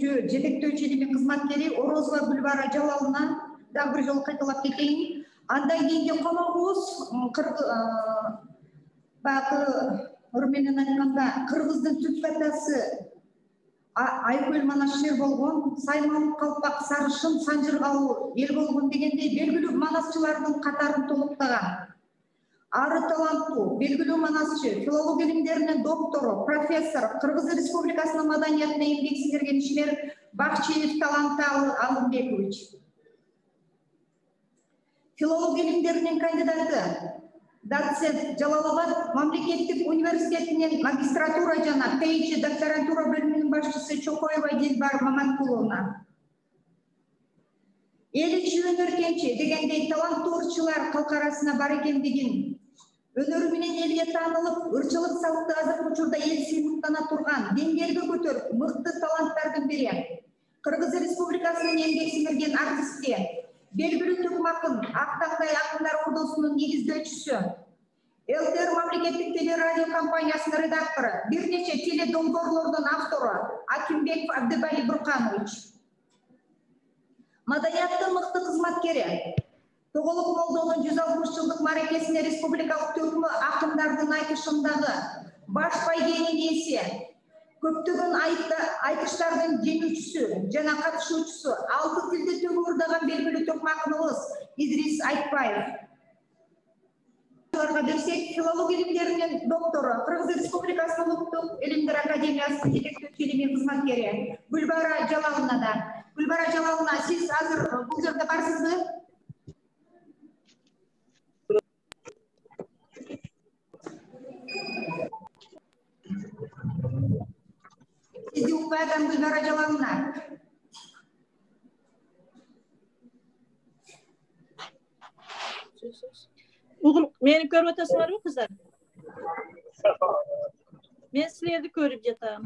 жетектөөчү илимий кызматкери Орозова Гүлбара Жалалынан дагы бир жолу кайталап кетейин. Андан кийинки коногубуз баягы ыр менен айтканда Кыргыздын түп катасы Айкөл Манашшер болгон, Сайман Калпак Сарышын Санжыргалуу эл болгон дегендей белгилүү манасчылардын катарын толуктаган. Ары таланттуу, белгилүү манасчы, филология илимдеринин доктору, профессор, Кыргыз Республикасынын маданиятына эмгек сиңирген ишмер Бакчиев Талант Алымбекович. Филология илимдеринин кандидаты, доцент Жалалабад мамлекеттик университетинин магистратура жана PhD докторантура бөлүмүнүн башчысы Чокоева Дилбар Маматкуловна. Эл ичи өнөр кенчи дегендей таланттуу ырчылар калк арасына бар экендигин, өнөрү менен элге таанылып, ырчылык салтты азыркы учурда эл сыймыктана турган, деңгээлге көтөрүп, мыкты таланттардын бири. Кыргыз Республикасынын эмгек сиңирген артисти, белгилүү төкүм акын, Актаңдай акындар ордосунун негиздөөчүсү, ЛТР мамлекеттик телерадио компаниясынын редактору, бир нече теледомдорлордун автору Акимбеков Абдыбали Бурканович. Маданияттын мыкты кызматкери, Тоголук Молдонун 160 жылдык маракесине республикалык төкүмү акындардын айтышындагы баш байгенин ээси, көптөгөн айтыштардын жеңүүчүсү жана катышуучусу, 6 тилде төгүп ырдаган белгилүү төкүм акыныбыз Идрис Айтбаев. Берсек, филология илимдеринин доктору, Кыргыз Республикасынын Улуттук илимдер академиясынын жетектөөчү илимий кызматкери Гүлбара Жалаловна да. Гүлбара Жалаловна, сиз азыр бул жерде барсызбы? Сизди укпай атам, Гүлбара Жалаловна. Meni görüp atasınlar kızlar. Ben sizleri görüp yatam.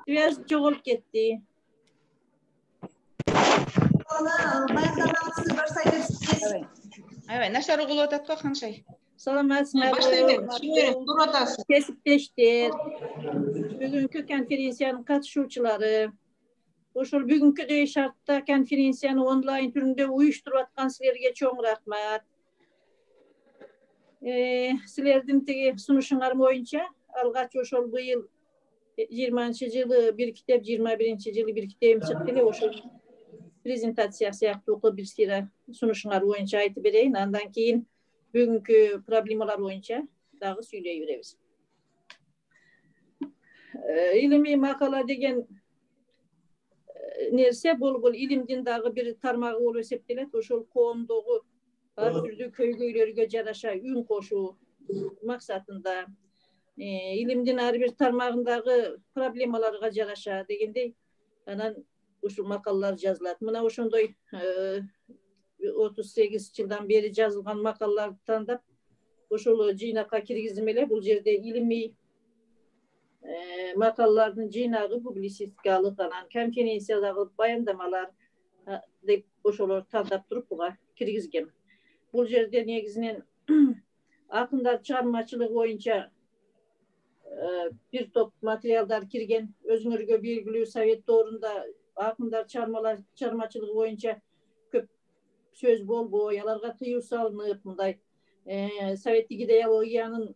Biraz çoğulup gitti. Evet, naşar oğlu otatko Hanşay. Salamat. Başlayın, dur otasın. Kesipleştir. Bugünkü konferansiyanın katışucuları, bugünkü de şartta konferansiyanı online türünde uyuşturup atkan sizlerge çok rahmat. Sizlerden tegi sunuşunlarım boyunca algaç oşol bu yıl 20. yılı bir kitap, 21. yılı bir kitabım çıktı. Oşol prezentatsiyası yaptı okul bir sıra sunuşunlar boyunca aytı bereyim. Ondan keyin bugünkü problemalar boyunca dağı söyleyiveririz. İlmi makala degen nerse bol ilimdin dağı bir tarmağı olup eseptilet. Oşol koğumdoğu her türlü köylülerge jaraşa ün koşu maksatında ilimdin her bir tarmağındağı problemalarga jaraşa degende anan uşul makallar yazılat. Mına oşondoy 38 yıldan beri yazılgan makallar tandap oşol jıynakka kirgizim ele bul jerde ilmi makalların jıynağı publisistikalık anan konferensiyaдағы bayandamalar dep oşolor tandap turup buga kirgizgem. Bu jerde negizinen akınдар çıkarmacılığı boyunca bir top materiallar kirgen özüngörgө belgilүү Sovet doğrunda akınдар çıkarmacılığı boyunca köp söz bolboy, alarga tıyuu salınıp mындай Sovettik ideologiyanın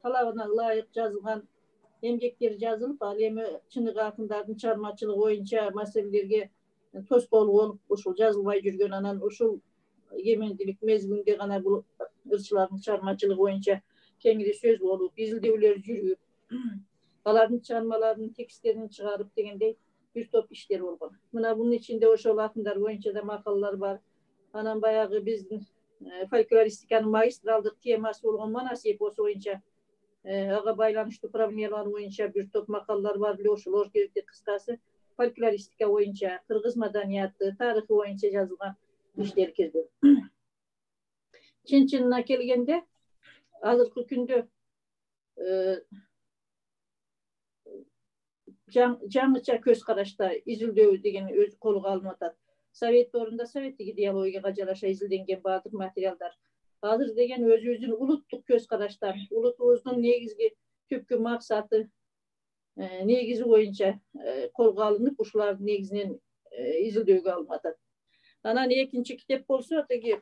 talabına layık жазылган emgekleri жазылып, ал эми чыныгы акындардын çıkarmacılığı boyunca meselelerge toskol olup ушул жазылбай жүргөн анан ушул Yemendilik mezginde gana bu ırçıların çıkarmacılığı boyunca kengiri söz olup, izildevler жүрüp, aların çıkarmalarının tekstlerini çıkarıp degende bir top işler olgan. Mına bunun içinde oşol akınдар boyunca da makallar var. Anan bayağı bizden folkloristikanın magistraldık teması olgan Manas eposu boyunca ağa baylanışlı problemalar boyunca bir top makallar var. Oşolor gerekli kıskası folkloristika boyunca, Kırgız madaniyatı, tarixi boyunca yazılgan işler kirdi. Çin-Çin'ine kelgende azırkı күндө жаңыча көз карашта изилдөө деген өз колго алынып атат. Совет орунда советтик идеологияга жараша изилденген баардык материалдар. Азыр деген өзүбүздүн улуттук көз караштан, улутубуздун негизги түпкү максаты Negizi boyunca kolga alınıp uşular negizinen izildöөгө alınat. Anan ekinci kitap bolsa tegi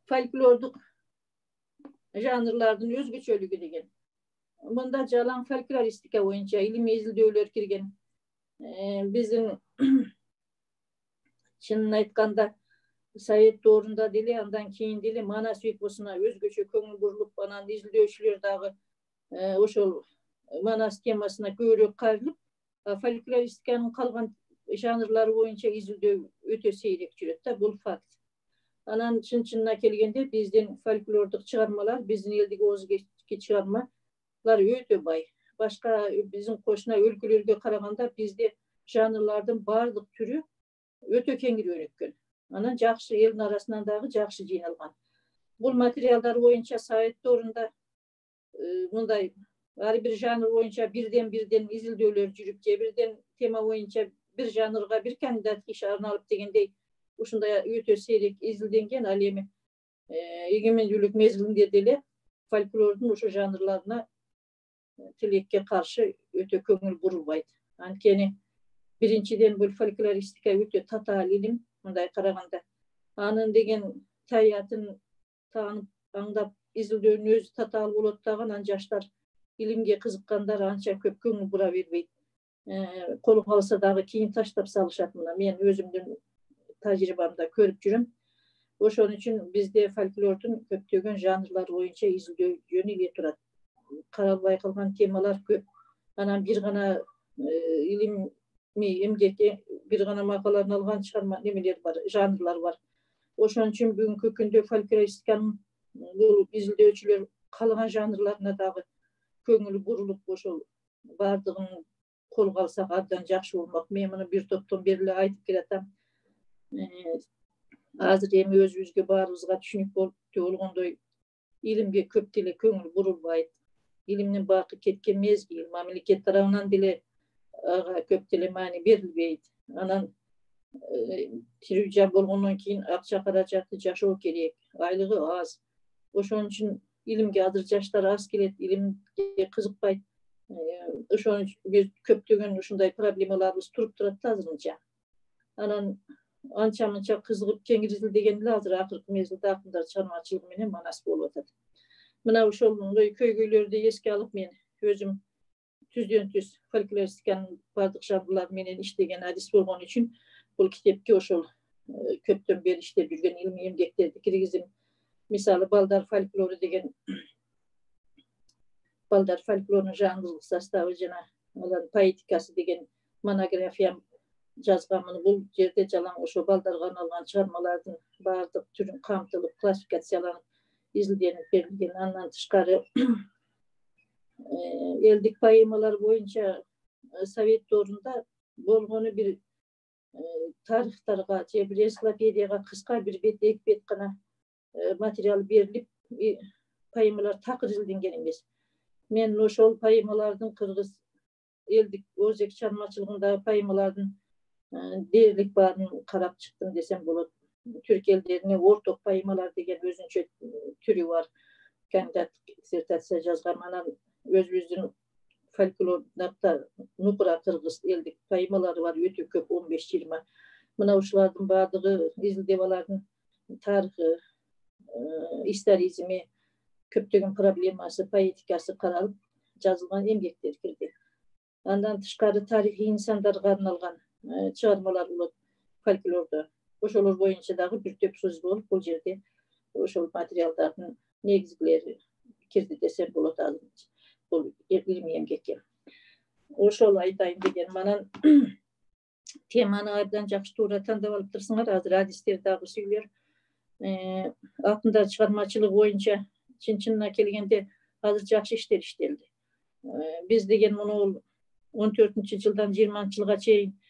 folklorduk janrlardan özgöçölügü degen. Bunda jalan folkloristika boyunca ilimi izildöөлөр kirgen. Bizim çınını aytkanda Sovet doğrunda dili, andan keyin dili Manas Uykusuna özgöçö köңүл burulup, anan izildөөчүлөр dagı oşol Manas temasına köýrөөк kayrılıp, folkloristikanın kalgan janrları boyunca izildөө ötö seyrek jüröt da, bul fakt. Anan çın-çınına kelgende bizden folklorduk çıgarmalar, bizden eldeki ozgeçki çıgarmalar ötö bay. Başka bizim koşuna өлkөлөрgө karaganda bizde janrlardan bardyk türü ötö kеңир önükкен. Anan jakşı elin arasından dagı jakşı jıynalgan. Bul materiallar boyunca Sovet doğrunda bunday her bir janr boyunca birden izildöөлөр jürüp, birden tema boyunca bir janrga bir kandidat kişi arnalıp degendey uşunday ötö seyrek izildengen, al эми egемендүүлүк mezgilinde деле folklordun uşu janrlarına tilekke karşı ötö köңүл burulbayt. Ankeni birinciden bu folkloristika ötö tatal ilim, bunday karaganda. Anın degen taýatın taanyp, aňdap izildöөнүn özü tatal bolot dagı, anan jaşlar ilimge kızıkkandar ança köp köңүl bura berбейт. Kolu kalsa dagı keyin taştap salışat mına. Men özümdün tajribamda körüp jürüm. Oşon üçin bizde folklordun köptөгөн janrlar boyunca izildөө jönü ile turat. Karalbay kalgan temalar köp. Anan bir gana ilim emgeke bir gana makalarını algan çıkarma nemeler var, janrlar var. Oşon üçin bugünkü kündө folkloristikanın izildөөчүлөр kalgan janrlarına dagı köңүl burulup oşol bardığın kol kalsak abdan jakşı bolmak. Men muну bir topton beri aytıp kelatam. Azыр эми özübüzgө bаарыбызга түшүнүк болуp болгондой ilimge köp деле köңүл burulbayt. İlimnin bakı ketken mezgil, mamleket tarafından dile köp dele mani berilbeyt. Anan tirücan bolgondan keyin akça karajatı jaşoo kerek, aylığı az. Oşon üçin ilimge azır jaşlar az kelet, ilimge kızıkbayt. Oşon bir köptөгөн uşunday problemalarыбыз turup turat azırınca. Anan ança kızıgıp kеңир izildegendile azır akırkı mezgilde akındar çarmacılığı menen manas bolup atat. Mına uşolundoy köýgöylörde eske alıp men özüm tüzdön-tüz folkloristikanın bardyk janrlar menen işlegen adis bolgon üçin bul kitepke oşol köptön beri işlep jürgen ilmi emgeklerdi kirgizim. Misalı Baldar folkloru degen Baldar folklorunun janrlyk sastavı jana alan poetikası degen monografiyam жазганмын. Бул жерде жалаң ошо балдарга арналган чыгармалардын бардык түрүн камтылып, классификацияланып, изилденип берилген. Андан тышкары элдик поэмалар боюнча Совет doğrunda болгону bir tarixtarga же bir ensiklopedияга кыска bir бет, эки бет гана материал берилип, поэмалар такыр изилденген эмес. Мен ошол поэмалардын кыргыз элдик өзек чармачылыгындагы поэмалардын derilik barını karap çıktım desem bolot. Türk ellerine ortok poemalar degen özünçö türü var. Kandidat dissertasiya жазган anan özümüzdün folklorda nukra kırgız eldik poemalары var ötö köp 15-20. Mına uşulardın bardyğı izildebalardın tarixi, historizmi, köptөгөн probleması, poetikası karalıp жазылган emgekler kirdi. Andan tышкары tarihi insandarga arnalgan çağırmalar bulup folklorda. Oşolor boyunca dagı bir töp söz bolup bul jerde oşol materiallardın negizgileri kirdi desem bolat azınç. Bul ilmi emgekке. Oşol aytayın degen manan temany abdan jakşı toora tandap alıp tursunlar. Azыр adisler dagı süýler. Altında çıkarmacılık boyunca çın-çınına kelgende azır jakşı işler işteldi. Biz degen muну 14-жылдан 20-жылга чейин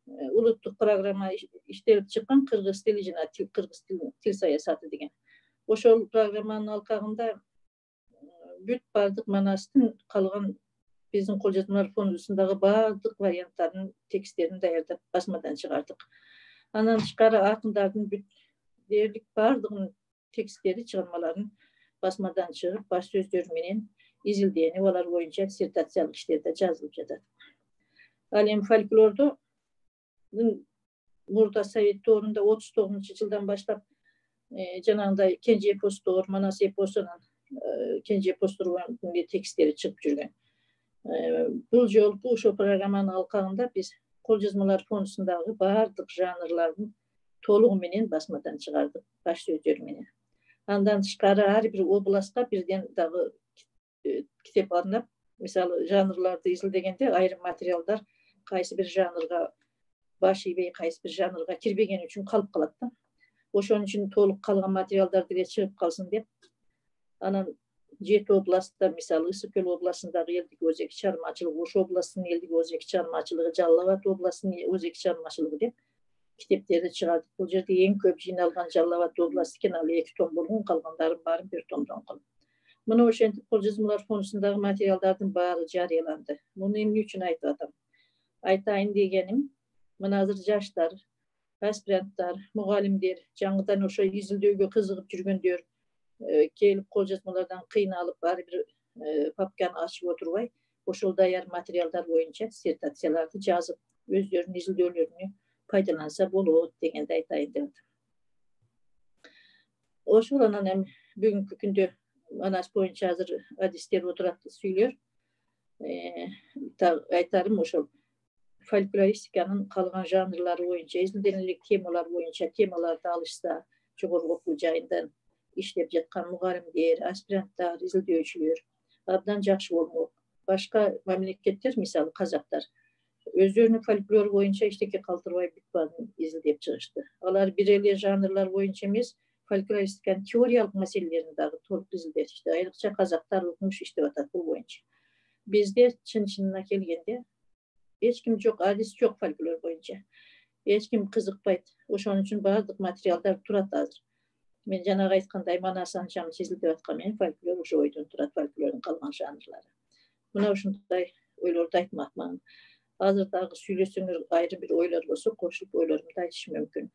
улуттук программа иштелип чыккан кыргыз тили жана кыргыз тил саясаты деген. Ошол программанын алкагында бүт бардык манастын калган биздин колжазмалар фондусундагы бардык варианттарын тексттерин даярдап басмадан чыгардык. Андан тышкары акындардын бүт дээрлик бардыгынын тексттери чыгармаларын басмадан чыгып баш сөздөрү менен изилдени олар боюнча диссертациялык иштерде жазылып жатат. Ал эми фольклорду Мурда Совет доорунда 39-жылдан баштап жанагындай кенже эпостор, Манас эпосунун кенже эпостор текстери чыгып жүргөн. Бул жолку ошо программанын алкагында биз кол жазмалар фондусундагы баардык жанрлардын толугу менен басмадан чыгардык, баш сөздөр менен. Андан тышкары ар бир областка бирден дагы китеп арнап, мисалы жанрларды изилдегенде айрым материалдар кайсы бир жанрга баш ийбей, кайсы бир жанрга кирбеген үчүн калып калат да. Ошон үчүн толук калган материалдар деле чыгып калсын деп, анан 7 областта, мисалы Ысык Көл областындагы элдик өзек чыгармачылыгы, Ош областынын элдик өзек чыгармачылыгы, Жалал Абад областынын өзек чыгармачылыгы деп китептерди чыгардык. Бул жерде эң көп жыйналган Жалал Абад областы экен, ал 2 том болгон, калгандарын баарын 1 томдон кылып. Мына ошентип кол жазмалар фондусундагы материалдардын баары жарыяланды. Муну эмне үчүн айтып атам? Айтайын дегеним, мына азыр жаштар, аспиранттар, мугалимдер, жаңыдан ошо изилдөөгө кызыгып жүргөндөр келип кол жазмалардан кыйналып, ар бир папканы ачып отурбай, ошол даяр материалдар боюнча диссертацияларды жазып, өздөрүнүн изилдөөлөрүнө пайдаланса болот дегенди айтайын деп атам. Ошол анан эми бүгүнкү күндө Манас боюнча азыр адистер отурат, сүйлөр. Айтарым ошол фольклористиканын калган жанрлары боюнча, изилденелик темалар боюнча темаларды алышса, жогорку окуу жайындан иштеп жаткан мугалимдер, аспиранттар, изилдөөчүлөр абдан жакшы болмок. Башка мамлекеттер, мисалы казактар, өздөрүнүн фольклор боюнча эчтеке калтырбай бүт баарын изилдеп чыгышты. Алар бир эле жанрлар боюнча эмес, фольклористиканын теориялык маселелерин дагы толук изилдешти. Айрыкча казактар укмуш иштеп атат бул боюнча. Бизде чын-чынына келгенде эч ким жок, адис жок фольклор боюнча. Эч ким кызыкпайт. Ошон үчүн баардык материалдар турат азыр. Мен жанагы айткандай Манас анчамын изилдеп аткан менен фольклор ошо ойдон турат, фольклордун калган жанрлары. Мына ушундай ойлорду айтмакмын. Азыр дагы сүйлөсөңөр, айрым бир ойлор болсо, кошулуп ойлорумду айтышым мүмкүн.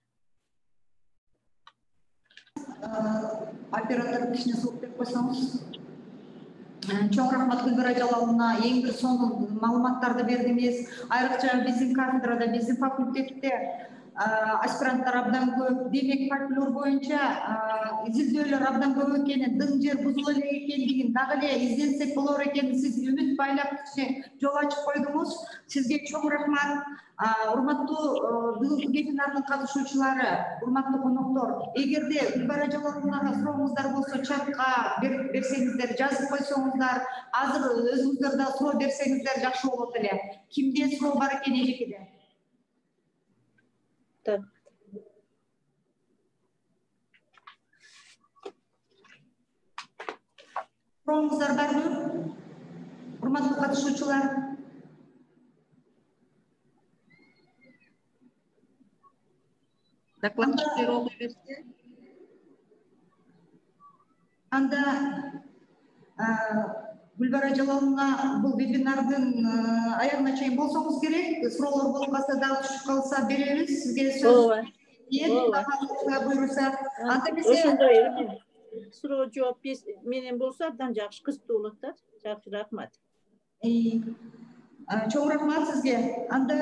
Оператор кичине суук берип койсоңуз. Чоң рахмат Гүлбара Жалаловна, эң бир сонун маалыматтарды бердиңиз. Айрыкча биздин кафедрада, биздин факультетте аспиранттар абдан көп. Демек фольклор боюнча изилдөөлөр абдан көп экенин, дың жер бузула элек экендигин, дагы эле изденсек болор экенин сиз үмүт байлап жол ачып койдуңуз. Сизге чоң рахмат. Урматтуу бүгүнкү вебинардын катышуучулары, урматтуу коноктор, эгерде Гүлбара Жалаловнага сурооңуздар болсо, чатка берсеңиздер, жазып койсоңуздар, азыр өзүңүздөр да суроо берсеңиздер жакшы болот эле. Кимде суроо бар экен эжекеде? Сурооңуздар барбы? Урматтуу катышуучулар. Докладчиктер окуй берсе. Анда Гүлбара Жалаловна бул вебинардын аягына чейин болсоңуз керек. Суроолор болуп калса, дагы түшүп калса беребиз. Сизге сөз буйруса. Анда эмесе ошондой суроо жооп менен болсо абдан жакшы, кызыктуу болот да. Жакшы, рахмат. Чоң рахмат сизге. Анда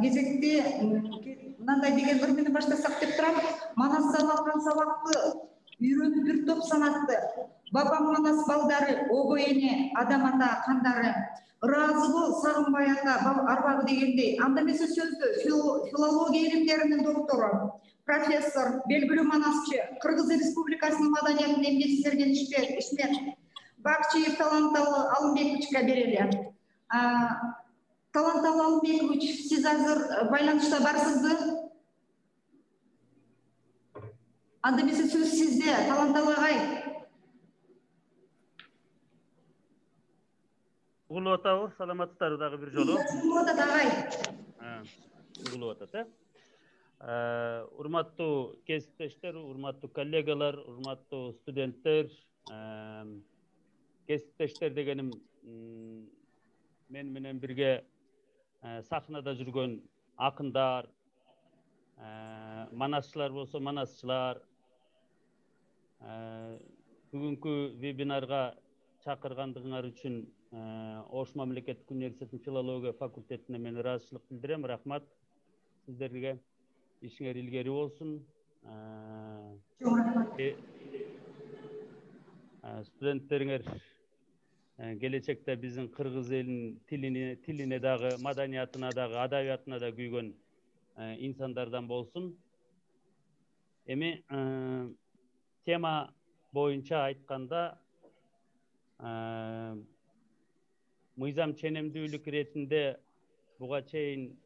кезекте мындай деген ырмени баштасак деп турам. Манастан алган сабакты үйрөнүп бир топ санатты. Бабам Манас балдары, ого эне, адам ата кандары. Ыраазыбы сагынбай ата арбагы дегендей. Анда эмесе сөздү филология илимдеринин доктору, профессор, белгилүү манасчы, Кыргыз Республикасынын маданиятын эмгек сиңирген ишмер Бакчиев Таланталы Алымбековичке берели. Таланталы Алымбекович, сиз азыр байланышта барсызбы? Анда эмесе сөз сизде, Таланталы агай. Угулуп атабы, саламатсыздарбы дагы бир жолу? Угулуп атат агай. Угулуп атат, урматтуу кесиптештер, урматтуу коллегалар, урматтуу студенттер, кесиптештер дегеним мен менен бирге сахнада жүргөн акындар, манасчылар болсо манасчылар, бүгүнкү вебинарга чакыргандыгыңар үчүн Ош мамлекеттик университетинин филология факультетине мен ыраазычылык билдирем. Рахмат сиздерге. Ишиңер илгери болсун. Чоң рахмат. Студенттериңер келечекте биздин кыргыз элинин тилине дагы, маданиятына дагы, адабиятына да күйгөн инсандардан болсун. Эми тема боюнча айтканда, мыйзам ченемдүүлүк иретинде буга чейин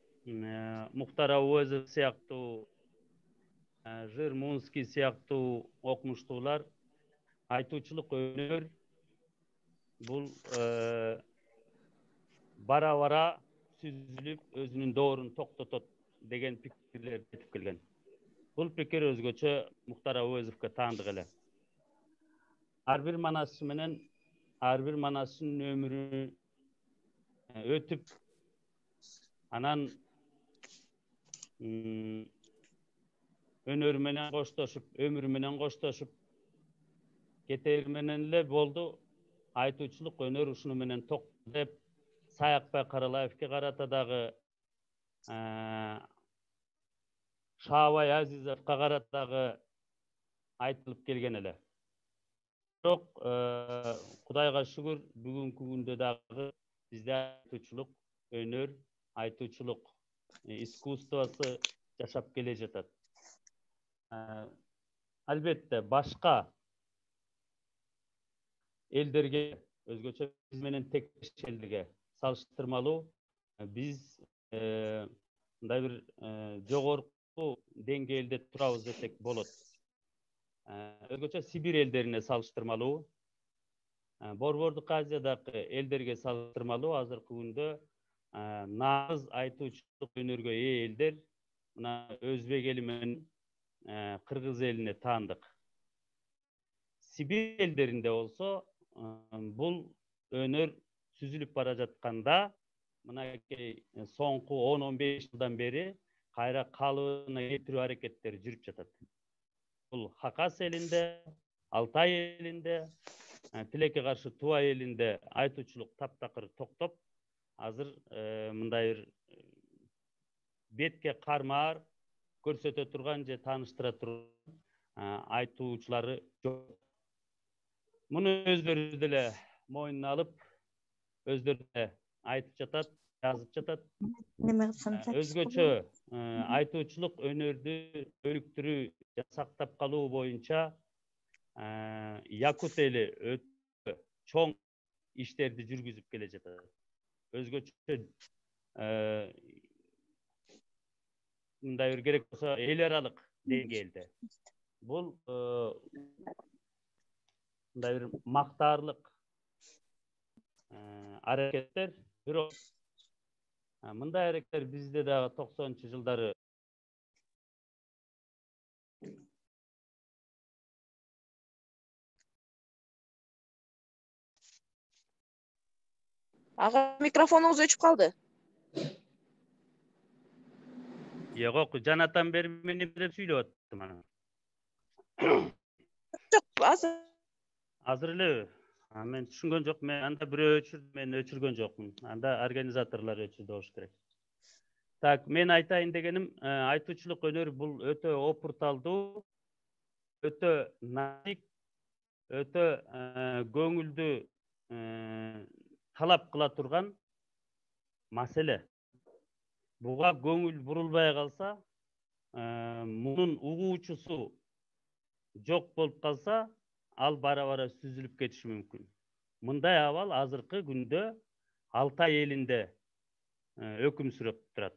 Мухтар Ауезов сыяктуу, Жыр Мунский сыяктуу окумуштуулар айтуучулук өнөр бул бара-бара сүзүлүп өзүнүн доорун токтотот деген пикирлерди айтып келген. Бул пикир өзгөчө Мухтар Ауезовго таандык эле. Ар бир манасчы менен ар бир манасчынын өмүрү өтүп, анан өнөрү менен коштошуп, өмүрү менен коштошуп кетери менен эле болду. Айтуучулук өнөр ушуну менен токтоду деп Саякбай Каралаевке карата дагы, Шаабай Азизовго карата дагы айтылып келген эле. Бирок Кудайга шүгүр, бүгүнкү күндө дагы бизде айтуучулук өнөр, айтуучулук искусствосы жашап келе жатат. Албетте башка элдерге, өзгөчө биз менен тектеш элдерге салыштырмалуу биз мындай бир жогорку деңгээлде турабыз десек болот. Өзгөчө Сибирь элдерине салыштырмалуу, Борбордук Азиядагы элдерге салыштырмалуу азыркы күндө нагыз айтуучулук өнөргө ээ элдер мына өзбек эли менен кыргыз элине таандык. Сибирь элдеринде болсо бул өнөр сүзүлүп бара жатканда, мынакей соңку 10-15 жылдан бери кайра калыбына келтирүү аракеттери жүрүп жатат. Бул Хакас элинде, Алтай элинде, тилекке каршы Туба элинде айтуучулук таптакыр токтоп, азыр мындай бир бетке кармаар көрсөтө турган же тааныштыра турган айтуучулары жок. Муну өздөрү деле мойнуна алып, өздөрү деле айтып жатат, жазып жатат. Өзгөчө айтуучулук өнөрдү өнүктүрүү, сактап калуу боюнча Якут эли өтө чоң иштерди жүргүзүп келе жатат. Өзгөчө мындай бир керек болсо эл аралык деңгээлде. Бул мындай бир мактаарлык аракеттер, бирок мындай аракеттер бизде дагы 90-жылдары Ага, микрофонуңуз өчүп калды. Жок, жанатан бери мен деп сүйлөп аттым ана. Жок, Азыр эле мен түшүнгөн жок, мен анда бирөө өчүрдү, мен өчүргөн жокмун. Анда организаторлор өчүрдү болуш керек. Так, мен айтайын дегеним, айтуучулук өнөр бул өтө опурталдуу, өтө назик, өтө көңүлдү талап кыла турган маселе. Буга көңүл бурулбай калса, мунун угуучусу жок болуп калса, ал бара-бара сүзүлүп кетиши мүмкүн. Мындай абал азыркы күндө Алтай элинде өкүм сүрөп турат.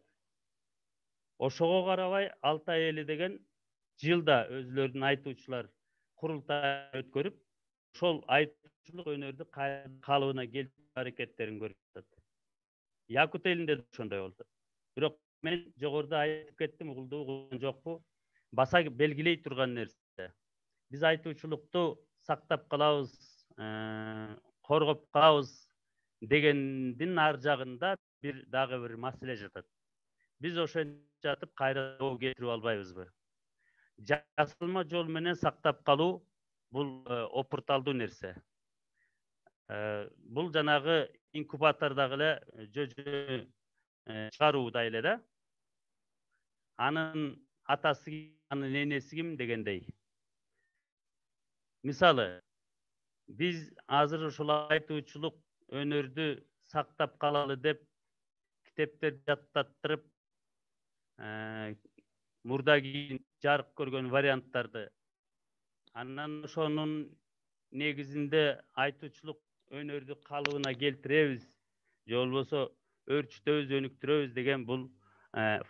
Ошого карабай Алтай эли деген жылда өзлөрүнүн айтуучулар курултай өткөрүп, ошол айтуучулук өнөрдү калыбына келтирүү аракеттерин көрүп жатат. Якут элинде ошондой болду. Бирок мен жогоруда айтып кеттим, угулган жокпу, баса белгилей турган нерсе. Биз айтуучулукту сактап калабыз, коргоп калабыз дегендин ар жагында дагы бир маселе жатат. Биз ошентип жатып кайра доо кетирип албайбызбы? Жасалма жол менен сактап калуу бул опурталдуу нерсе. Бул жанагы инкубатордагы эле жөжө чыгаруудай эле да. Анын атасы ким, анын энеси ким дегендей. Мисалы, биз азыр ушул айтуучулук өнөрдү сактап калалы деп китептерди жаттаттырып, мурда кийин жарык көргөн варианттарды, анан ошонун негизинде айтуучулук өнөрдү калыбына келтиребиз, же болбосо өрчүтөбүз, өнүктүрөбүз деген бул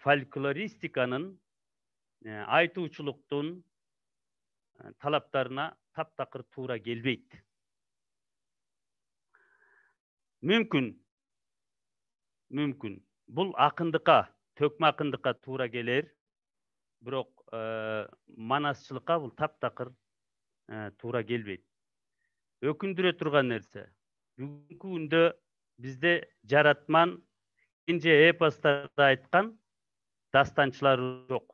фольклористиканын, айтуучулуктун талаптарына таптакыр туура келбейт. Мүмкүн. Бул акындыкка, төкмө акындыкка туура келер. Бирок манасчылыкка бул таптакыр туура келбейт. Өкүндүрө турган нерсе, бүгүнкү күндө бизде жаратман кенже эпостарда айткан дастанчылар жок.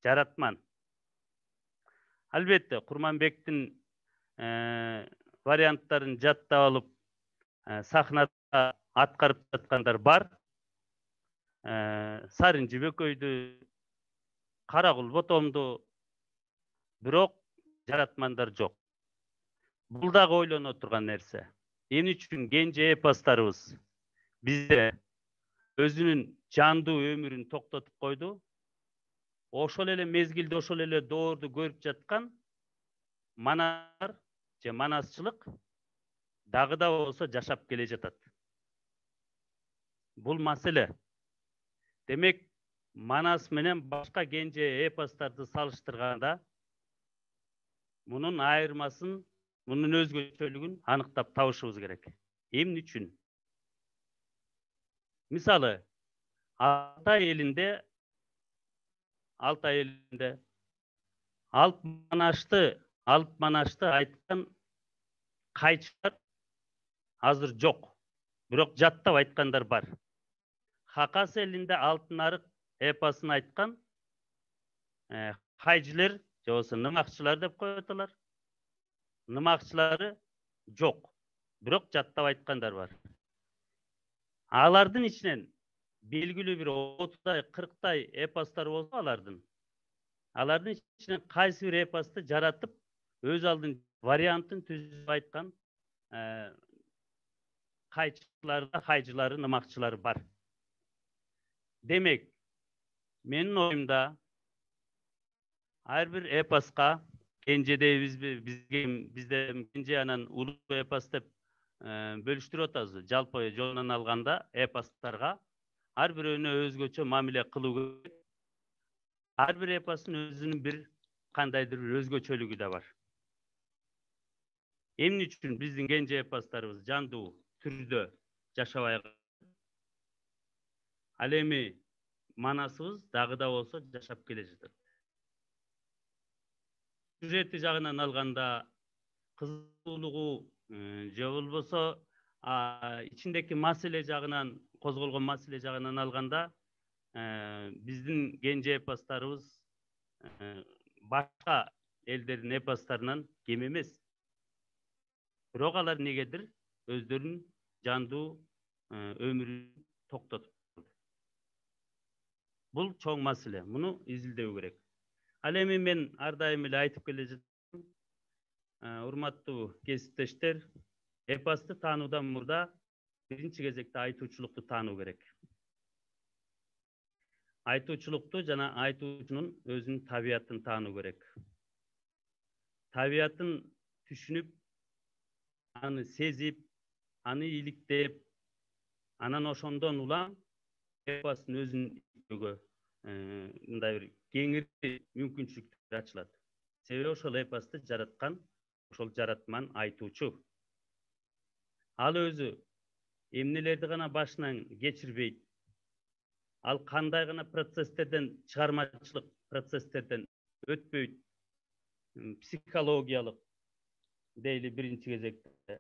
Жаратман. Албетте, Курманбектин варианттарын жаттап алып, сахнада аткарып жаткандар бар. Сарын Жибекөйдү, Каракул Ботомду, бирок жаратмандар жок. Бул дагы ойлоно турган нерсе. Эмне үчүн кенже эпостарыбыз бизде өзүнүн жандуу өмүрүн токтотуп койду? Ошол эле мезгилде ошол эле доорду көрүп жаткан манар же манасчылык дагы да болсо жашап келе жатат. Бул маселе. Демек, манас менен башка кенже эпостарды салыштырганда мунун айырмасын, мунун өзгөчөлүгүн аныктап табышыбыз керек. Эмне үчүн? Мисалы, Алтай элинде алп манашты айткан кайчылар азыр жок. Бирок жаттап айткандар бар. Хакас элинде Алтын арык эпосын айткан кайчылар, же болбосо нымакчылар деп коеталар. Нымакчылары жок. Бирок жаттап айткандар бар. Алардын ичинен белгилүү бир 30-тай, 40-тай эпостор болсо алардын ичинен кайсы бир эпосты жаратып, өз алдын вариантын түзүп айткан кайчылары, нымакчылары бар. Демек, менин оюмда ар бир эпоска кенжеде бизде кенже анан улуу эпос деп бөлүштүрүп атабыз. Жалпы жонунан алганда эпостарга ар бирөөнө өзгөчө мамиле кылуу керек. Ар бир эпостун өзүнүн бир кандайдыр бир өзгөчөлүгү да бар. Эмне үчүн биздин кенже эпостарыбыз жандуу түрдө жашабай калды? Ал эми манасыбыз дагы да болсо жашап келе жатат. Сюжети жагынан алганда, кызыктуулугу же болбосо ичиндеки маселе жагынан, козголгон маселе жагынан алганда, биздин кенже эпостарыбыз башка элдердин эпостарынан кем эмес. Бирок алар негедир өздөрүнүн жандуу өмүрүн токтотуп калды. Бул чоң маселе. Муну изилдөө керек. Ал эми мен ар дайым эле айтып келе жатам, урматтуу кесиптештер, эпосты таануудан мурда биринчи кезекте айтуучулукту таануу керек. Айтуучулукту жана айтуучунун өзүнүн табиятын таануу керек. Табиятын түшүнүп, аны сезип, аны иликтеп, анан ошондон улам эпостун өзүн изилдөөгө мындай бир кеңири мүмкүнчүлүктөр ачылат. Себеби ошол эпосту жараткан, ошол жаратман айтуучу. Ал өзү эмнелерди гана башынан кечирбейт. Ал кандай гана процесстерден, чыгармачылык процесстерден өтпөйт. Психологиялык дейли биринчи кезекте.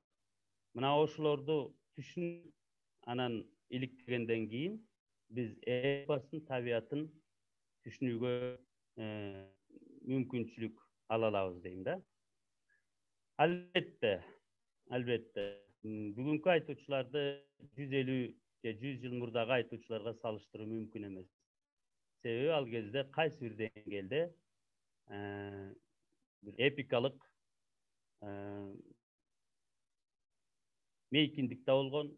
Мына ошолорду түшүнүп, анан иликтегенден кийин биз эпостун табиятын түшүнүүгө мүмкүнчүлүк ала алабыз дейм да. Албетте, бүгүнкү айтуучуларды 150 же 100 жыл мурдагы айтуучуларга салыштыруу мүмкүн эмес. Себеби ал кезде кайсы бир деңгээлде бир эпикалык мейкиндик да болгон,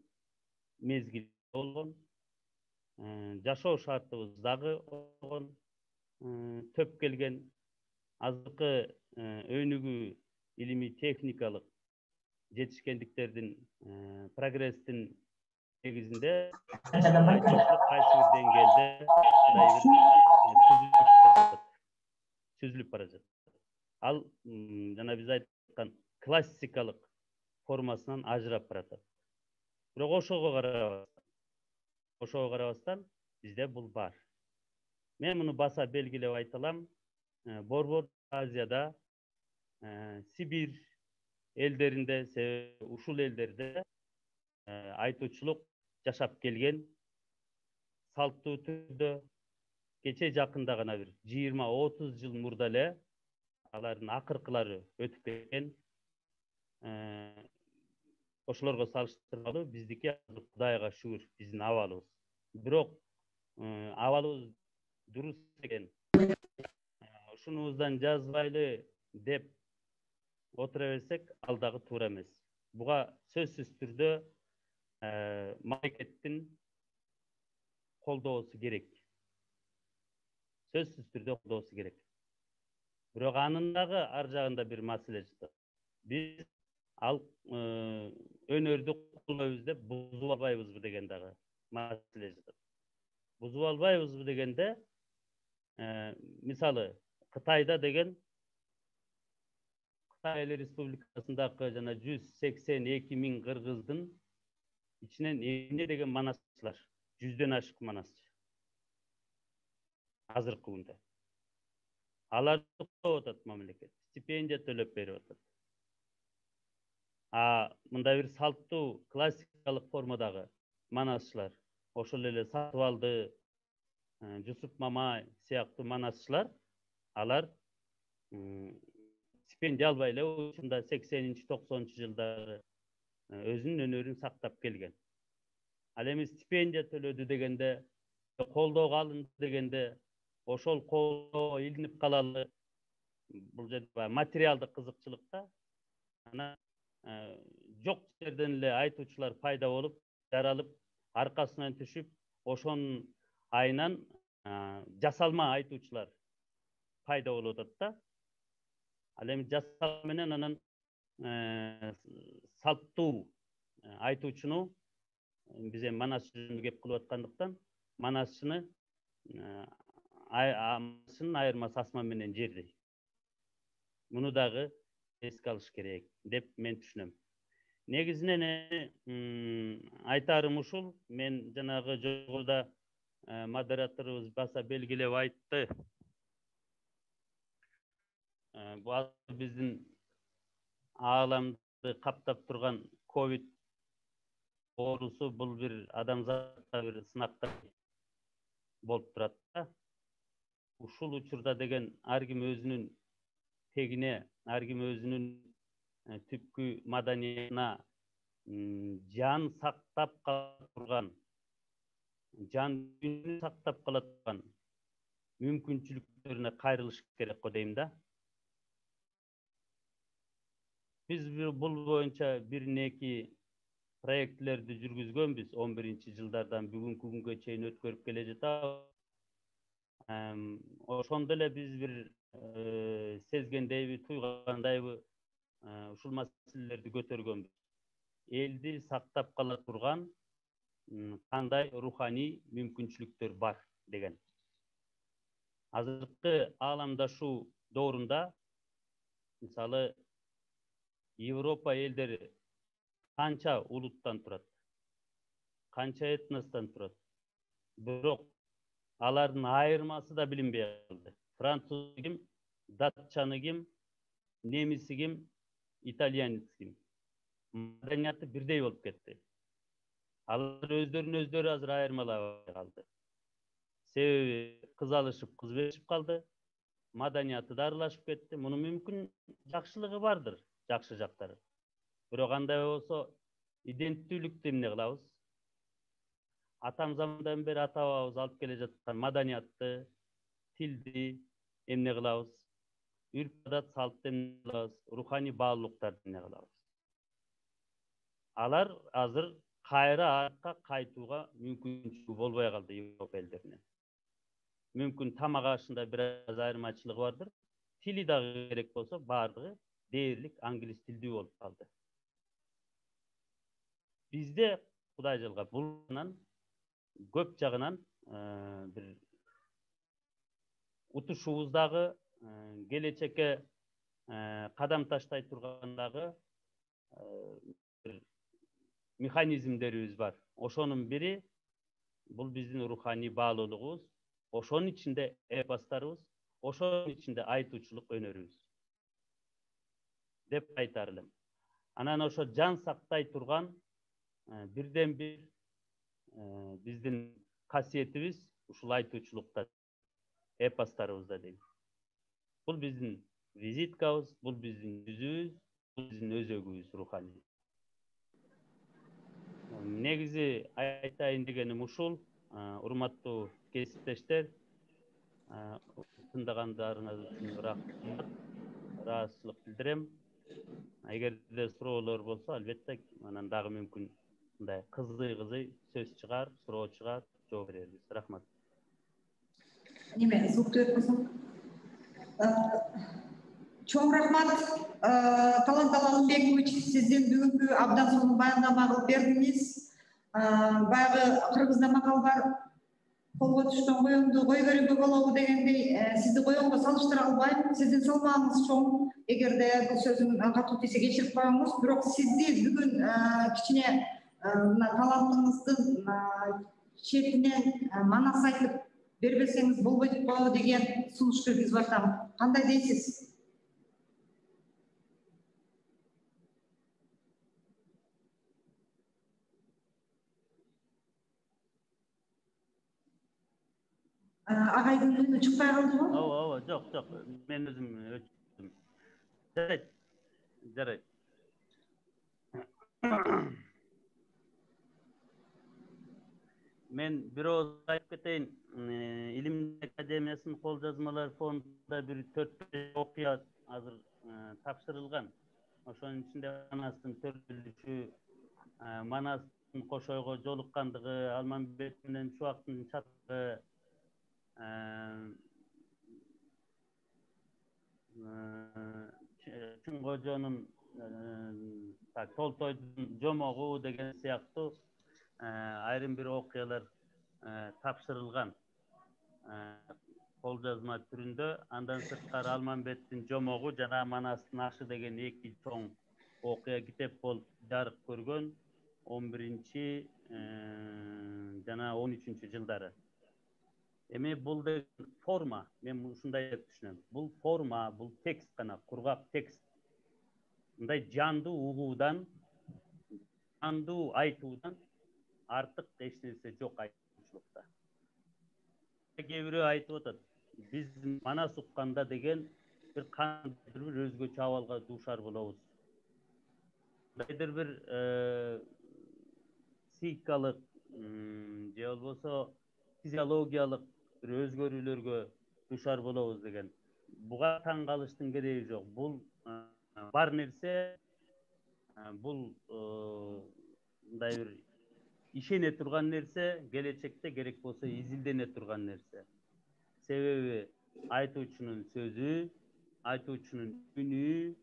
мезгил болгон, жашоо шартыбыз дагы болгон, төп келген азыркы өнүгүү илимий техникалык жетишкендиктердин прогресстин негизинде айтуучулук кайсы бир деңгээлде түзүлүп бара жатат. Ал жана биз айткан классикалык формасынан ажырап баратат. Бирок ошого карабастан бизде бул бар. Мен муну баса белгилеп айта алам. Борбор Азияда, Сибирь элдеринде, ушул элдерде айтуучулук жашап келген, салттуу түрдө кече жакында гана бир 20-30 жыл мурда эле алардын акыркылары өтүп кеткен. Ошолорго салыштырмалуу биздики Кудайга шүгүр биздин абалыбыз. Бирок абалыбыз дурус экен. Ушунубуздан жазбайлы деп отура берсек, ал дагы туура эмес. Буга сөзсүз түрдө мамлекеттин колдоосу керек. Сөзсүз түрдө колдоосу керек. Бирок анын дагы ар жагында бир маселе жатат. Биз ал өнөрдү колдойбуз деп бузуп албайбызбы деген дагы маселе жатат. Бузуп албайбызбы дегенде, мисалы Кытайда деген Кытай Республикасындагы жана 182 миң кыргыздын ичинен эмне деген манасчылар, 100дөн ашык манасчы. Азыркы күндө. Аларды коктоп атат мамлекет, стипендия төлөп берип атат. Мында бир салттуу классикалык формадагы манасчылар, ошол эле Сатып алды, Жусуп Мамай сыяктуу манасчылар, алар стипендия албай эле ушунда 80-90 жылдары өзүнүн өнөрүн сактап келген. Ал эми стипендия төлөдү дегенде, колдоого алынды дегенде, ошол колдоо илинип калалы. Бул жерде материалдык кызыкчылыкта анан жок жерден эле айтуучулар пайда болуп, жаралып, аркасынан түшүп, ошонун айынан жасалма айтуучулар пайда болуп атат да. Ал эми жасалма менен анан салттуу айтуучуну биз эми манасчы кеп кылып аткандыктан, манасчынын айырмасы асман менен жердей. Муну дагы эске алыш керек деп мен түшүнөм. Негизинен айтарым ушул. Мен жанагы жогоруда модераторубуз баса белгилеп айтты. Бул биздин ааламды каптап турган ковид оорусу бул бир адамзатка бир сынакта болуп турат да. Ушул учурда деген ар ким өзүнүн тегине, ар ким өзүнүн түпкү маданиятына жан сактап кала турган, жан дүйнөнү сактап кала турган мүмкүнчүлүктөрүнө кайрылыш керек го дейм да. Биз бул боюнча бир неки проектлерди жүргүзгөнбүз 11-жылдардан бүгүнкү күнгө чейин өткөрүп келе жатабыз. Ошондо эле биз бир сезгендейби, туйгандайбы ушул маселелерди көтөргөнбүз. Элди сактап кала турган кандай руханий мүмкүнчүлүктөр бар деген. Азыркы ааламдашуу доорунда, мисалы, Европа элдери канча улуттан турат, канча этностон турат. Бирок алардын айырмасы да билинбей калды. Француз ким, датчаны ким, немиси ким, итальянец ким. Маданияты бирдей болуп кетти. Алар өздөрүн өздөрү азыр айырмалабай калды. Себеби кыз алышып, кыз беришип калды. Маданияты да аралашып кетти. Мунун мүмкүн жакшылыгы бардыр, жакшы жактары. Бирок андай болсо, иденттүүлүктү эмне кылабыз? Атам замандан бери ата бабабыз алып келе жаткан маданиятты, тилди эмне кылабыз? Үрп адат салтты эмне кылабыз? Руханий баалуулуктарды эмне кылабыз? Алар азыр кайра аркка кайтууга мүмкүнчүлүгү болбой калды Европа элдеринен. Мүмкүн тамак ашында бир аз айырмачылыгы бардыр. Тили дагы керек болсо баардыгы дээрлик англис тилдүү болуп калды. Бизде Кудай жылга булнан көп жагынан бир утушубуздагы келечекке кадам таштай тургандагы бир механизмдерибиз бар. Ошонун бири бул биздин руханий баалуулугубуз, ошонун ичинде эпостарыбыз, ошонун ичинде айтуучулук өнөрүбүз деп айтар элем. Анан ошо жан сактай турган бирден бир биздин касиетибиз ушул айтуучулукта, эпостарыбызда дейм. Бул биздин визиткабыз, бул биздин жүзүбүз, бул биздин өзөгүбүз руханий. Негизи айтайын дегеним ушул, урматтуу кесиптештер, тыңдагандарыңыз үчүн рахмат, ыраазычылык билдирем. Эгерде суроолор болсо, албетте анан дагы мүмкүн мындай кызый сөз чыгар, суроо чыгар, жооп беребиз. Рахмат. Неме, звукту өткөзүң. Чоң рахмат, Талант Алалымбекович, сиздин бүгүнкү абдан сонун баяндама кылып бердиңиз. Баягы кыргызда макал бар, колго түшкөн коёңду кой көрүүгө болобу дегендей, сизди коёңго салыштыра албайм. Сиздин салмагыңыз чоң. Эгерде бул сөзүм катуу тийсе кечирип коюңуз. Бирок сизди бүгүн кичине мына талантыңыздын четинен манас айтып бербесеңиз болбойт го деген сунуш киргизип атам. Кандай дейсиз? Агайдын үнү чыкпай калдыбы? Ооба, жок. Мен өзүм өчтүм. Жарайт. Мен бир ооз айтып кетейин. Илим академиясынын кол жазмалар фондунда бир 4-5 окуя азыр тапшырылган. Ошонун ичинде Манастын төрөлүшү, Манастын Кошойго жолуккандыгы, Алмамбет менен Чубактын чатыгы, Чыңгожонун Толтойдун жомогу деген сыяктуу айрым бир окуялар тапшырылган кол жазма түрүндө. Андан сырткары Алмамбеттин жомогу жана Манастын ашы деген эки чоң окуя китеп болуп жарык көргөн 11-ci жана 13-cü жылдары. Эми бул деген форма, мен ушундай деп түшүнөм. Бул форма, бул текст гана, кургак текст. Мындай жандуу угуудан, жандуу айтуудан артык эч нерсе жок айтуучулукта. Кээ бирөө айтып атат, биз Манас укканда деген бир кандайдыр бир өзгөчө абалга дуушар болобуз. Кандайдыр бир психикалык же болбосо физиологиялык бир өзгөрүүлөргө дуушар болобуз деген. Буга таң калыштын кереги жок. Бул бар нерсе, бул мындай бир ишене турган нерсе, келечекте керек болсо изилдене турган нерсе. Себеби айтуучунун сөзү, айтуучунун үнү,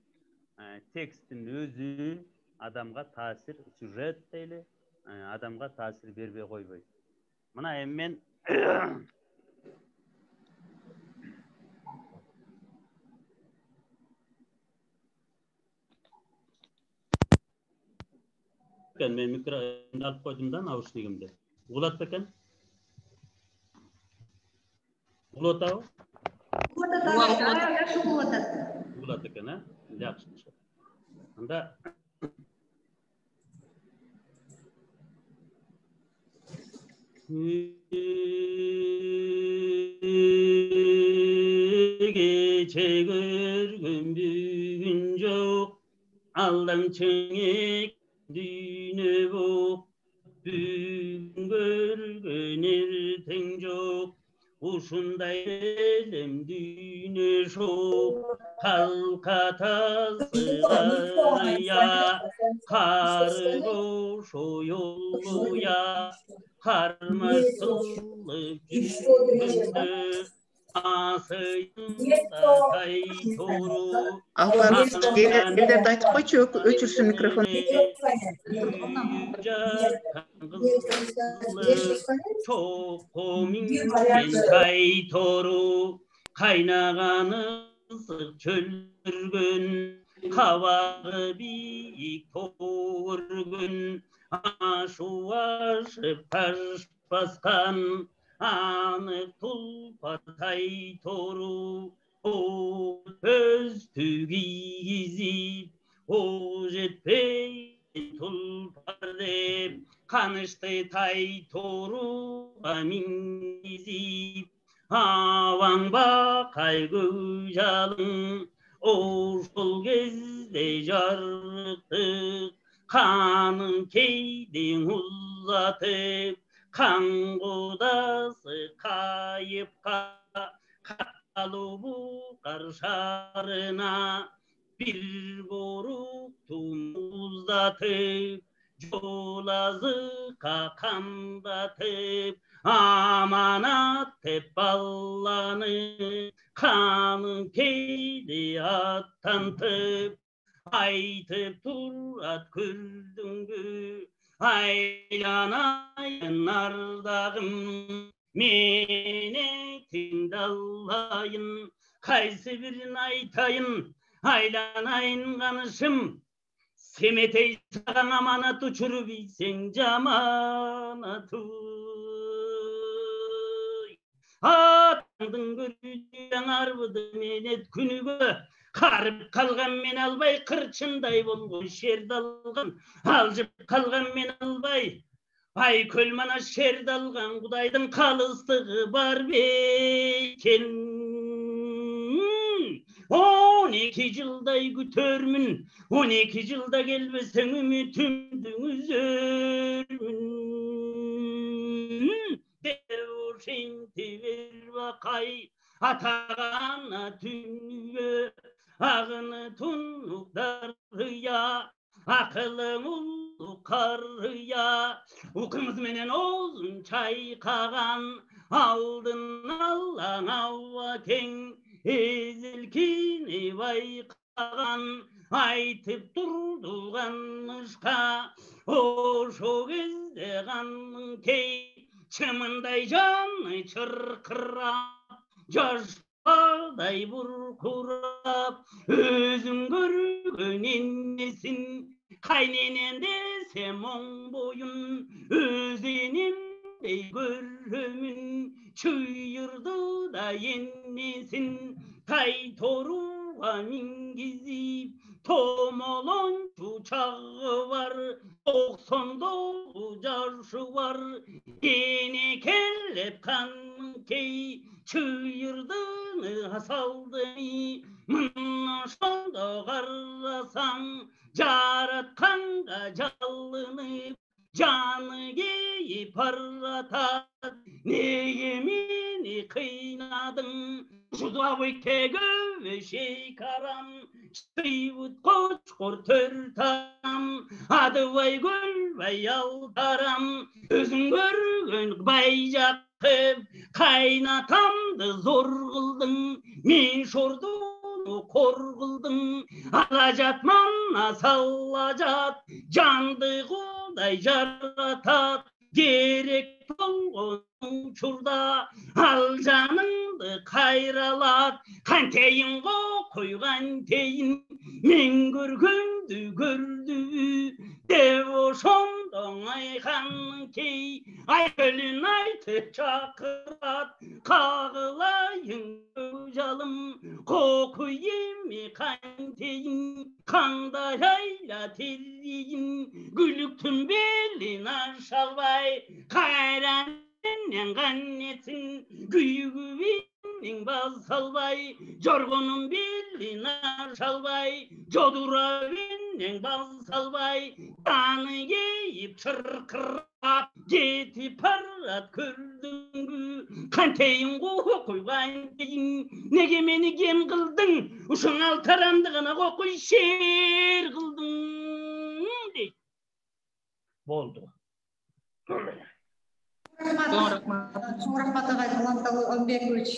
тексттин өзү адамга таасир, сюжет дейли, адамга таасир бербей койбойт. Мына эми мен мен микрофонду алып койдум да, наушнигимди. Угулат бекен? Угулат абы? Угулат экен, а? Жакшы. Анда gece görgün gün yok, aldam çengek düğüne düğüne bu bugün görgön erten yok uşunday elem düğüne şok kalkatası karıya karı koşu yolluya karmasılık yüzünde asayında tay toru Alpar, evlerde aytıp koyçu, öçürsün mikrofonu. çok kominken tay toru kaynağanı sık çöldürgün kavağı biyik toğurgün aşu aşıp taş baskan anık tulpa tay toru o öz tügizip o jetpey tulpar dep kanıştı tay toru amingizip avan bakay güjalın o şol gezde jarıktık kanın keydin uzatıp kan kodası kayıp kalı bu karşarına bir boruk uzdatıp jolazı kakandatıp amanat hep ballanı kanın keydi attantıp aytıp turat kürdüngü aylanayın ardağım mene tindallayın kaysı birini aytayın aylanayın kanışım semetey sağan amanat uçurup isen camanatı atandın görücüyen arvıdı menet günügü karıp kalgan men albay kırçınday bolgun şerde algan aljıp kalgan men albay ay kölmana şerde algan Kudaydın kalıstığı bar beken 12 yılday gütörmün 12 yılda gelbesen ümitümdün üzörmün devşinti ver bakay atağana tünüye ağını tunluk darıya akılın ulu karıya ukumuz menen olsun çaykagan aldın Allah'ın avvaken ezilkini baykagan aytıp durduğanmışka o şu gezde kanın key çımınday canı çırkırap coşparday burkurap özün görgün innesin kaynenen desem on boyun özünüm de görümün çıyırdı da yennesin tay toruğa mingizip tomolon çuçağı var 99 carşı var yine kellep kanın key çıyırdığını hasaldığını mınnaşanda karrasan caratkanda callını canı giyip parlatat ne yemini kıynadın Şudavi kegöve şeykaram Şıyvut koçkor törtam Adı vay gül vay yaltaram Özün görgün baycakıp Kaynatamdı zor kıldın Min şordunu kor kıldın Alacat manna sallacat Candı kuday jaratat Gerek olgun uçurda al canındı kayralat kanteyin koygan teyin men görgündü gördü dev oşondan ayhan key aykölün aytıp çakırat kağılayın göjalım koku yemi kanteyin kanda yayla teriyin gülüktün belin aşalvay kayran Nen gannetin güyüvinin baz salvay jorgonun billin arşalvay jodura vinen baz salvay Anı yeyip çırkırap getip parat kördüngü kanteyin koygan deyin nege meni gem kıldın uşun altarandığına kokuy şer kıldın deyip boldu. Чоң рахмат агай Таланталы Өлбекович.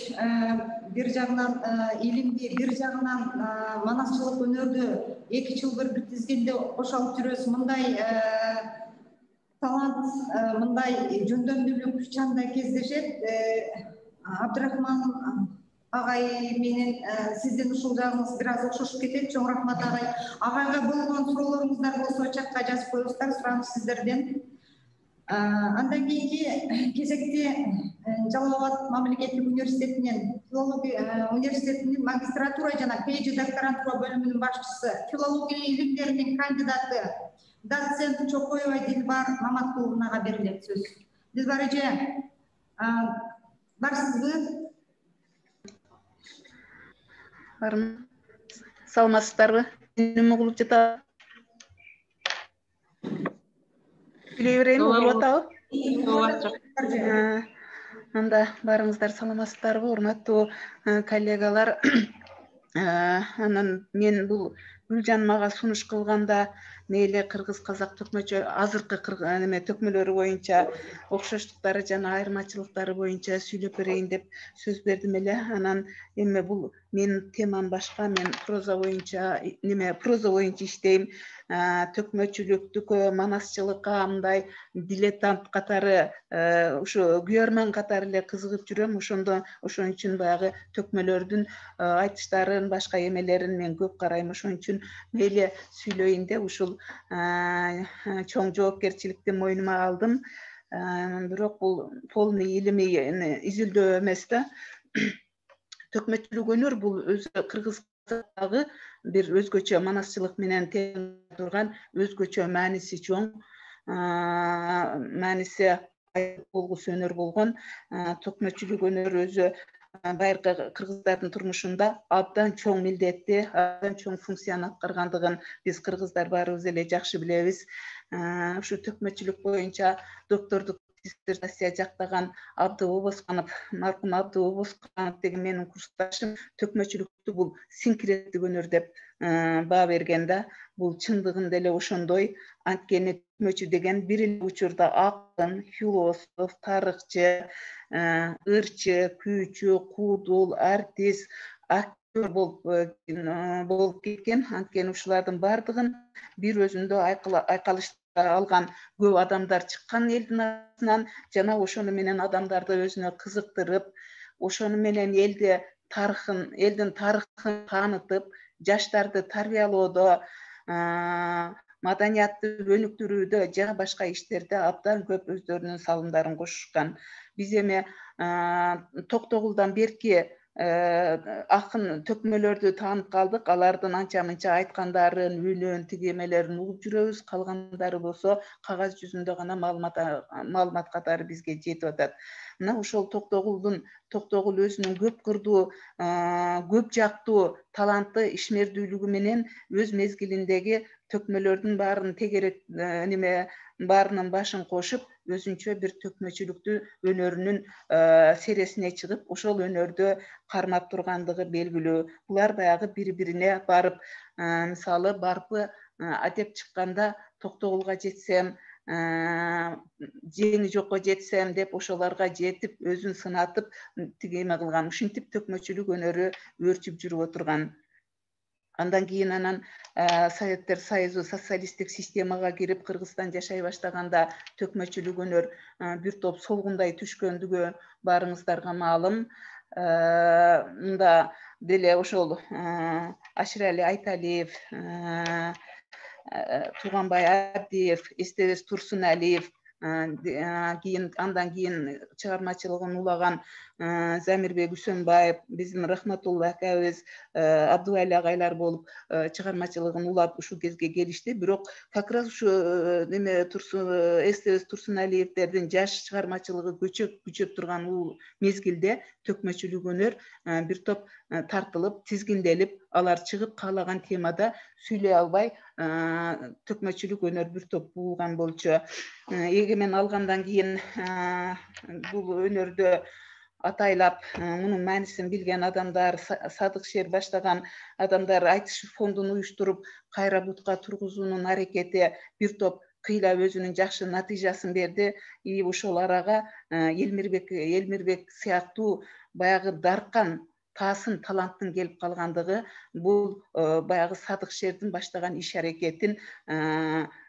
Бир жагынан илимди, бир жагынан манасчылык өнөрдү 2 жыл бир биткизгенде кошо алып жүрөсүз. Мындай талант, мындай жөндөмдүүлүк кандай кездешет? Абдрахман агай менен сиздин ушул жагыңыз бир аз окшошуп кетет. Чоң рахмат агай. Агайга болгон суроолоруңуздар болсо чатка жазып коюңуздар, сурамыз сиздерден. Андан кийинки кезекте Жалал Абад мамлекеттик университетинен филология университетинин магистратура жана PhD докторантура бөлүмүнүн башчысы, филология илимдеринин кандидаты, доцент Чокоева Дилбар Маматулловнага берилет сөз. Дилбар эже, барсызбы? Бармын. Саламатсыздарбы? Эмне кылып жатабы? Биле берейин, угулуп атабы? Анда барыңыздар саламатсыздарбы, урматтуу коллегалар. Анан мен бул Гүлжан мага сунуш кылганда мейли кыргыз казак төкмөчө азыркы төкмөлөрү боюнча окшоштуктары жана айырмачылыктары боюнча сүйлөп берейин деп сөз бердим эле. Анан эми бул менин темам башка, мен проза боюнча иштейм. Төкмөчүлүктүккө, манасчылыкка мындай дилетант катары, ушу күйөрмөн катары эле кызыгып жүрөм. Ошон үчүн баягы төкмөлөрдүн айтыштарын, башка эмелерин мен көп карайм. Ошон үчүн мейли сүйлөйүн деп ушул чоң жоопкерчиликти мойнума алдым. Бирок бул полный илимий изилдөө эмес да. Төкмөчүлүк өнөр бул өзү кыргызстандагы бир өзгөчө манасчылык менен тең турган өзгөчө мааниси чоң, мааниси болгус өнөр болгон. Төкмөчүлүк өнөр өзү байыркы кыргыздардын турмушунда абдан чоң милдетти, абдан чоң функцияны аткаргандыгын биз кыргыздар баарыбыз эле жакшы билебиз. Ушу төкмөчүлүк боюнча доктордук диссертация жактаган Абдыбу Босканов, маркум Абдыбу Босканов деген менин курсташым төкмөчүлүктү бул синкреттик өнөр деп баа берген да. Бул чындыгында эле ошондой. Анткени төкмөчү деген бир эле учурда акын, философ, тарыхчы, ырчы, күүчү, куудул, артист, актер болуп кеткен. Анткени ушулардын баардыгын бир өзүндө айкалыштыра алган көп адамдар чыккан элдин арасынан, жана ошону менен адамдарды өзүнө кызыктырып, ошону менен элдин тарыхын таанытып, жаштарды тарбиялоодо, маданиятты өнүктүрүүдө жана башка иштерде абдан көп өздөрүнүн салымдарын кошушкан. Биз эми Токтогулдан берки акын төкмөлөрдү таанып калдык. Алардын анча мынча айткандарын, үнөн, тигемелерин угуп жүрөбүз. Калгандары болсо кагаз жүзүндө гана маалымат катары бизге жетип атат. Мына ошол Токтогул өзүнүн көп кырдуу, көп жактуу талантты, ишмердүүлүгү менен өз мезгилиндеги төкмөлөрдүн баарын тегерек баарынын башын кошуп, өзүнчө бир төкмөчүлүктү өнөрүнүн сересине чыгып, ошол өнөрдө кармап тургандыгы белгилүү. Булар баягы бири-бирине барып, мисалы барпы адеп чыкканда Токтогулга жетсем, жеңи жокко жетсем деп ошолорго жетип, өзүн сынатып, тигеме кылган. Ушинтип төкмөчүлүк өнөрү өрчүп жүрүп отурган. Андан кийин Советтер Союзу социалисттик системага кирип, Кыргызстан жашай баштаганда төкмөчүлүк өнөр бир топ солгундай түшкөндүгү баарыңыздарга маалым. Мында деле ошол Аширали Айталиев, Туганбай Абдиев, Эстебес Турсуналиев, андан кийин чыгармачылыгын улаган Замирбек Үсөнбаев, биздин Рахматулла акабыз, Абдубали агайлар болуп чыгармачылыгын улап ушул кезге келишти. Бирок как раз ушу неме СТС Турсуналиевдердин жаш чыгармачылыгы күчөп турган бул мезгилде төкмөчүлүк өнөр бир топ тартылып, тизгинделип, алар чыгып каалаган темада сүйлөй албай төкмөчүлүк өнөр бир топ буулган болчу. Эгемен алгандан кийин бул өнөрдө атайлап мунун маанисин билген адамдар, Садык Шер баштаган адамдар айтыш фондун уюштуруп, кайра бутка тургузуунун аракети бир топ кыйлап өзүнүн жакшы натыйжасын берди. И ошол арага Элмирбек сыяктуу баягы даркан таасын таланттын келип калгандыгы бул баягы Садык Шердин баштаган иш аракетин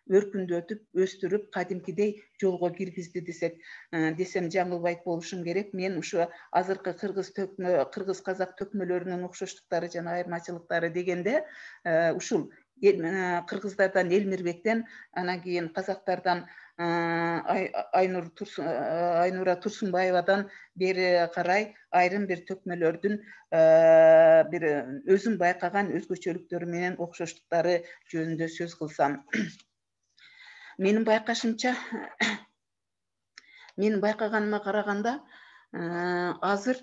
өркүндөтүп, өстүрүп, кадимкидей жолго киргизди десем жаңылбайт болушум керек. Мен ушу азыркы кыргыз-казак төкмөлөрүнүн окшоштуктары жана айырмачылыктары дегенде ушул кыргыздардан Элмирбектен, анан кийин казактардан Айнура Турсунбаевадан бери карай айрым бир төкмөлөрдүн бир өзүм байкаган өзгөчөлүктөрү менен окшоштуктары жөнүндө сөз кылсам. Менин байкаганыма караганда азыр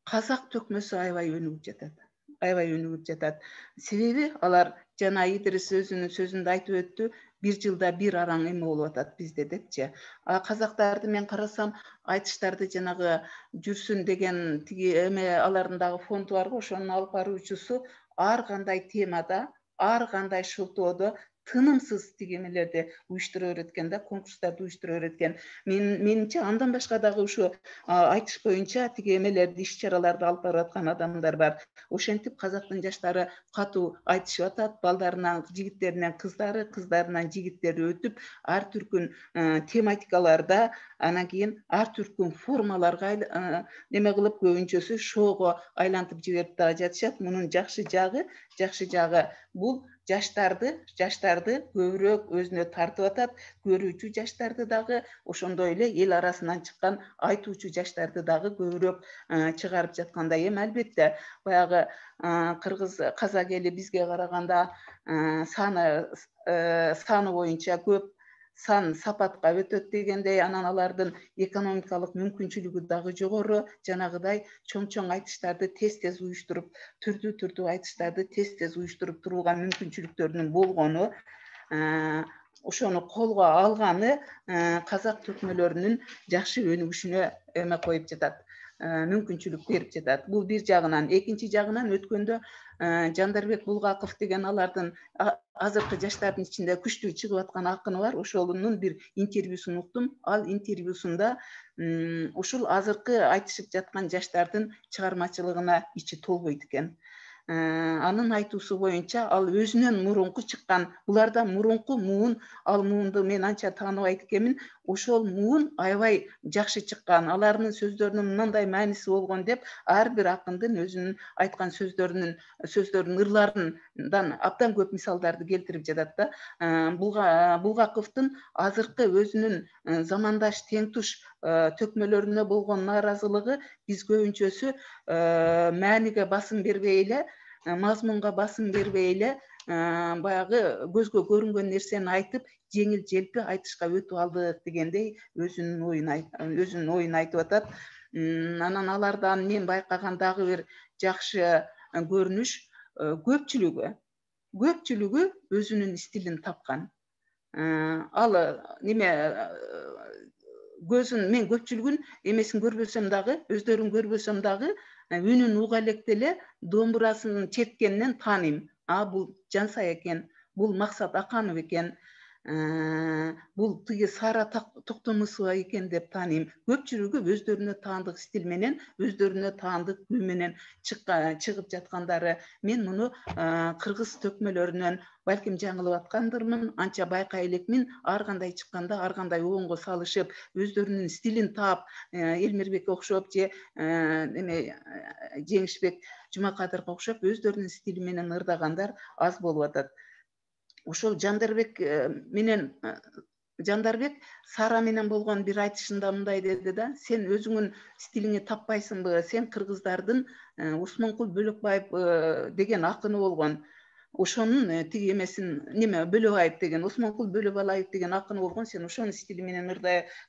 казак төкмөсү аябай өнүгүп жатат. Себеби алар жана Идрис өзүнүн сөзүндө айтып өттү, бир жылда бир араң эме болуп атат бизде депчи. Казактарды мен карасам, айтыштарды жанагы жүрсүн деген тиги эме алардын дагы фонду бар го, ошонун алып баруучусу ар кандай темада, ар кандай шылтоодо тынымсыз тиги эмелерди уюштура береткен да, конкурстарды уюштура береткен. Менимче андан башка дагы ушу айтыш боюнча тиги эмелерди, иш-чараларды алып барып аткан адамдар бар. Ошентип казактын жаштары катуу айтышып атат, балдарынан жигиттеринен кыздары, кыздарынан жигиттери өтүп, ар түркүн тематикаларда, анан кийин ар түркүн формаларга неме кылып, көбүнчөсү шоуго айлантып жиберип дагы жатышат. Мунун жакшы жагы бул жаштарды көбүрөөк өзүнө тартып атат, көрүүчү жаштарды дагы, ошондой эле эл арасынан чыккан айтуучу жаштарды дагы көбүрөөк чыгарып жаткандай эми. Албетте баягы казак эли бизге караганда саны боюнча көп, сан сапатка өтөт дегендей, анан алардын экономикалык мүмкүнчүлүгү дагы жогору, жанагыдай чоң айтыштарды тез уюштуруп, түрдүү айтыштарды тез уюштуруп турууга мүмкүнчүлүктөрүнүн болгону, ошону колго алганы казак төкмөлөрүнүн жакшы өнүгүшүнө эме коюп жатат, мүмкүнчүлүк берип жатат. Бул бир жагынан. Экинчи жагынан өткөндө Жандарбек Булгаков деген алардын азыркы жаштардын ичинде күчтүү чыгып аткан акыны бар. Ошонун бир интервьюсун уктум. Ал интервьюсунда ушул азыркы айтышып жаткан жаштардын чыгармачылыгына ичи толбойт экен. Анын айтуусу боюнча, ал өзүнөн мурунку чыккан, буларда мурунку муун, ал муунду мен анча тааныбайт экенмин, ошол муун аябай жакшы чыккан. Алардын сөздөрүнүн мындай мааниси болгон деп, ар бир акындын өзүнүн айткан сөздөрүнүн ырларынан абдан көп мисалдарды келтирип жатат да. Булгаковдун азыркы өзүнүн замандаш теңтуш төкмөлөрүнө болгон нааразылыгы биз көбүнчөсү мааниге басым бербей эле, мазмунга басым бербей эле, баягы көзгө көрүнгөн нерсени айтып, жеңил желпи айтышка өтүп алдык дегендей өзүнүн оюн айтып атат. Анан алардан мен байкаган дагы бир жакшы көрүнүш, көпчүлүгү өзүнүн стилин тапкан. Ал неме мен көпчүлүгүн эмесин көрбөсөм дагы, өздөрүн көрбөсөм дагы, үнүн уга электе эле домбурасын черткенинен тааныйм. Бул Жансай экен, бул Максат Аканов экен, бул тиги Сара Токтомусова экен деп тааныйм. Көпчүлүгү өздөрүнө таандык стиль менен, өздөрүнө таандык күй менен чыгып жаткандары. Мен муну кыргыз төкмөлөрүнөн балким жаңылып аткандырмын, анча байкай элекмин. Ар кандай чыкканда, ар кандай оңго салышып, өздөрүнүн стилин таап, Элмирбекке окшоп же Жеңишбек Жумакадырга окшоп өздөрүнүн стили менен ырдагандар аз болуп атат. Ошол Жандарбек менен Жандарбек Сара менен болгон бир айтышында мындай деди да, сен өзүңүн стилиңи таппайсыңбы, сен кыргыздардын Усмонкул Бөлөкбаев деген акыны болгон. Ошонун тиги эмесин неме Бөлөбаев деген, Усмонкул Бөлөбаев деген акыны болгон, сен ошонун стили менен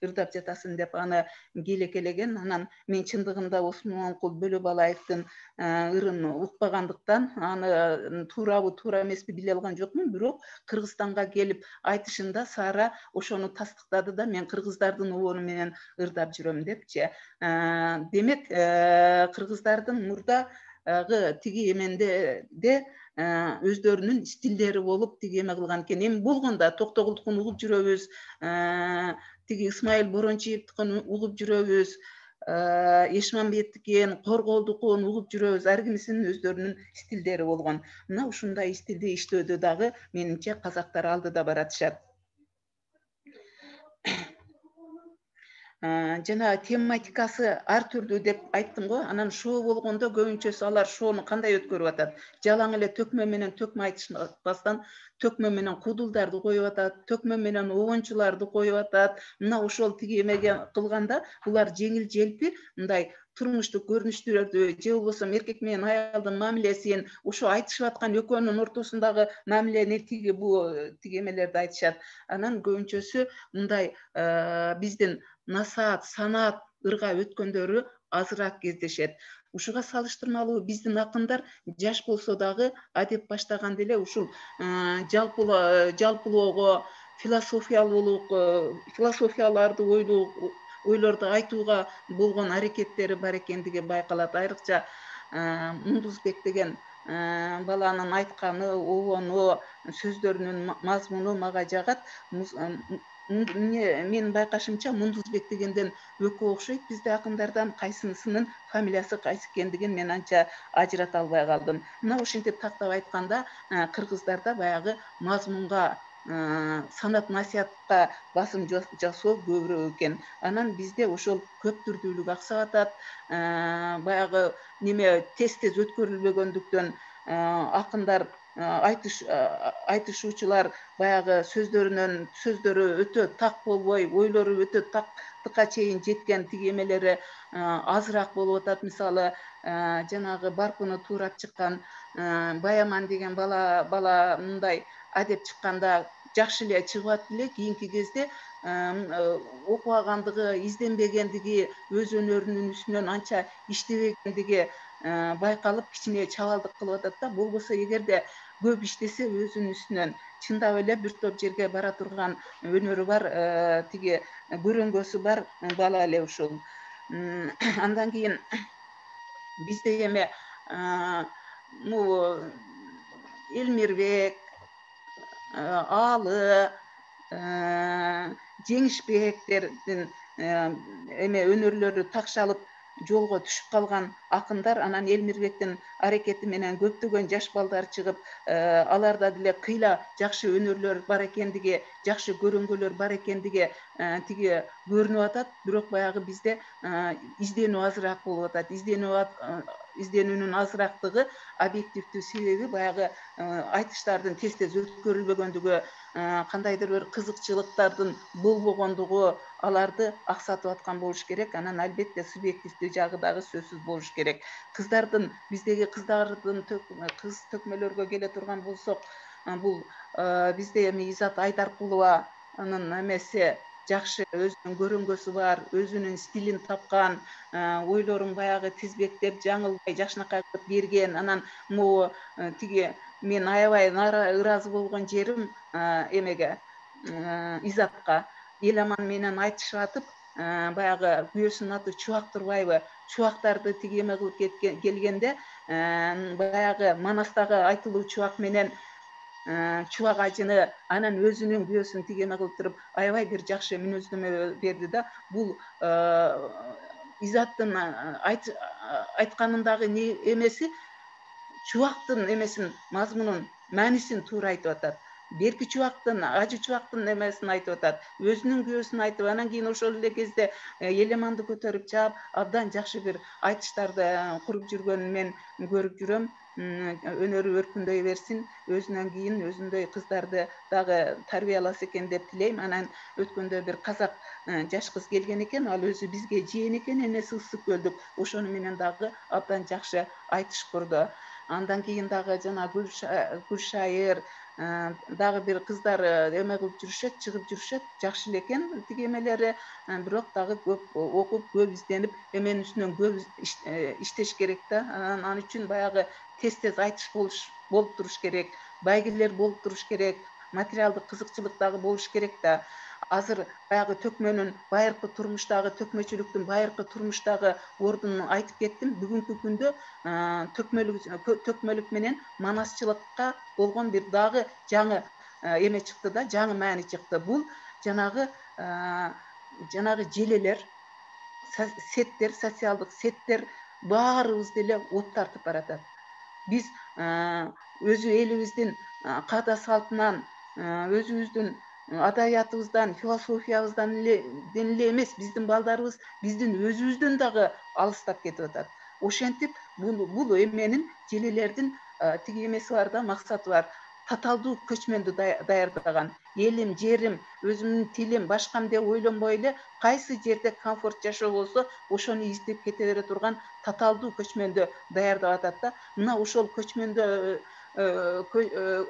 ырдап жатасың деп аны келекелеген. Анан мен чындыгында Усмонкул Бөлөбаевдин ырын укпагандыктан аны туурабы туура эмеспи биле алган жокмун, бирок Кыргызстанга келип айтышында Сара ошону тастыктады да, мен кыргыздардын обону менен ырдап жүрөм депчи. Демек кыргыздардын мурдагы тиги эменде өздөрүнүн стилдери болуп тиги эме кылган экен. Эми болгондо Токтогулдукун угуп жүрөбүз, тиги Исмайыл Борончиевдикин угуп жүрөбүз, Эшмамбеттикин, Корголдукун угуп жүрөбүз. Ар кимисинин өздөрүнүн стилдери болгон. Мына ушундай стилде иштөөдө дагы менимче казактар алдыда баратышат. Жана тематикасы ар түрдүү деп айттым го. Анан шоу болгондо көбүнчөсү алар шоуну кандай өткөрүп атат? Жалаң эле төкмө менен төкмө айтышпастан төкмө менен кудулдарды коюп атат, төкмө менен обончуларды коюп атат. Мына ошол тиги эмеге кылганда булар жеңил желпи мындай турмуштук көрүнүштөрдү, же болбосо эркек менен аялдын мамилесин, ошо айтышып аткан экөөнүн ортосундагы мамилени тиги тиги эмелерди айтышат. Анан көбүнчөсү мындай биздин насаат, санаат ырга өткөндөрү азыраак кездешет. Ушуга салыштырмалуу биздин акындар жаш болсо дагы адеп баштаганда эле ушул жалпылоого, философияларды ойлорду айтууга болгон аракеттери бар экендиги байкалат. Айрыкча Мундузбек деген баланын айтканы, обону, сөздөрүнүн мазмуну мага жагат. Менин байкашымча Мундузбек дегенден өкө окшойт бизде акындардан, кайсынысынын фамилиясы кайсы экендигин мен анча ажырата албай калдым. Мына ошентип тактап айтканда кыргыздарда баягы мазмунга, санат насиятка басым жасоо көбүрөөк экен. Анан бизде ошол көп түрдүүлүк аксап атат. Баягы неме тез өткөрүлбөгөндүктөн акындар, айтышуучулар баягы сөздөрү өтө так болбой, ойлору өтө тактыкка чейин жеткен тиги эмелери азыраак болуп атат. Мисалы, жанагы Барпыны туурап чыккан Баяман деген бала мындай адеп чыкканда жакшы эле чыгып атты эле. Кийинки кезде окубагандыгы, изденбегендиги, өз өнөрүнүн үстүнөн анча иштебегендиги байкалып, кичине чабалдык кылып атат да. Болбосо эгерде көп иштесе өзүнүн үстүнөн чындап эле бир топ жерге бара турган өнөрү бар, тиги көрөңгөсү бар бала эле ушул. Андан кийин бизде эме Элмирбек, Аалы, Жеңишбектердин эме өнөрлөрү такшалып жолго түшүп калган акындар. Анан Элмирбектин аракети менен көптөгөн жаш балдар чыгып, аларда деле кыйла жакшы өнөрлөр бар экендиги, жакшы көрөңгөлөр бар экендиги тиги көрүнүп атат. Бирок баягы бизде изденүү азыраак болуп атат. Изденүүнүн азырактыгы объективдүү себеби баягы айтыштардын тез өткөрүлбөгөндүгү, кандайдыр бир кызыкчылыктардын болбогондугу аларды аксатып аткан болуш керек. Анан албетте субъективдүү жагы дагы сөзсүз болуш керек. Биздеги кыздардын кыз төкмөлөргө келе турган болсок, бул бизде эми Изат Айдаркулованын эмеси жакшы, өзүнүн көрөңгөсү бар, өзүнүн стилин тапкан, ойлорун баягы тизбектеп, жаңылбай, жакшынакай кылып берген. Анан могу тиги мен аябай ыраазы болгон жерим эмеге, Изатка эл аман менен айтышып атып, баягы күйөөсүнүн аты Чубак Турбаева, чубактарды тиги эме кылып келгенде, баягы Манастагы айтылуу чубак менен чубак ажыны, анан өзүнүн күйөөсүн тиги эме кылып туруп, аябай бир жакшы мүнөздөмө берди да. Бул Изаттын айтканындагы эмеси чубактын эмесин, мазмунун, маанисин туура айтып атат. берки чубактын ажы чубактын немесин айтып атат, өзүнүн күйөөсүн айтып, анан кийин ошол эле кезде Елеманды көтөрүп чаап абдан жакшы бир айтыштарды куруп жүргөнүн мен көрүп жүрөм. Өнөрү өркүндөй берсин, өзүнөн кийин өзүндөй кыздарды дагы тарбияласа экен деп тилейм. Анан өткөндө бир казак жаш кыз келген экен, ал өзү бизге жээн экен, энеси Ысык көлдүк. Ошону менен дагы абдан жакшы айтыш курду. Андан кийин дагы жана Гүлшайыр дагы бир кыздар эме кылып жүрүшөт, чыгып жүрүшөт, жакшы эле экен тиги эмелери, бирок дагы көп окуп, көп изденип, эменин үстүнөн көп иштеш керек да. Анан үчүн баягы тез айтыш болуп туруш керек, байгелер болуп туруш керек, материалдык кызыкчылык дагы болуш керек да. Азыр баягы төкмөнүн байыркы турмуштагы, төкмөчүлүктүн байыркы турмуштагы ордунун айтып кеттим. Бүгүнкү күндө төкмөлүк менен манасчылыкка болгон бир дагы жаңы эме чыкты да, жаңы маани чыкты. Бул жанагы желелер, сеттер, социалдык сеттер баарыбызды эле от тартып баратат. Биз өзү элибиздин каада салтынан, өзүбүздүн адабиятыбыздан, философиябыздан эле эмес, биздин балдарыбыз биздин өзүбүздөн дагы алыстап кетип атат. Ошентип бул эменин желелердин тиги эмеси бар да, максаты бар. Таталдуу көчмөндү даярдаган. Элим, жерим, өзүмдүн тилим, башкам деп ойлонбой эле, кайсы жерде комфорт жашоо болсо, ошону издеп кете бере турган таталдуу көчмөндү даярдап атат да. Мына ошол көчмөндө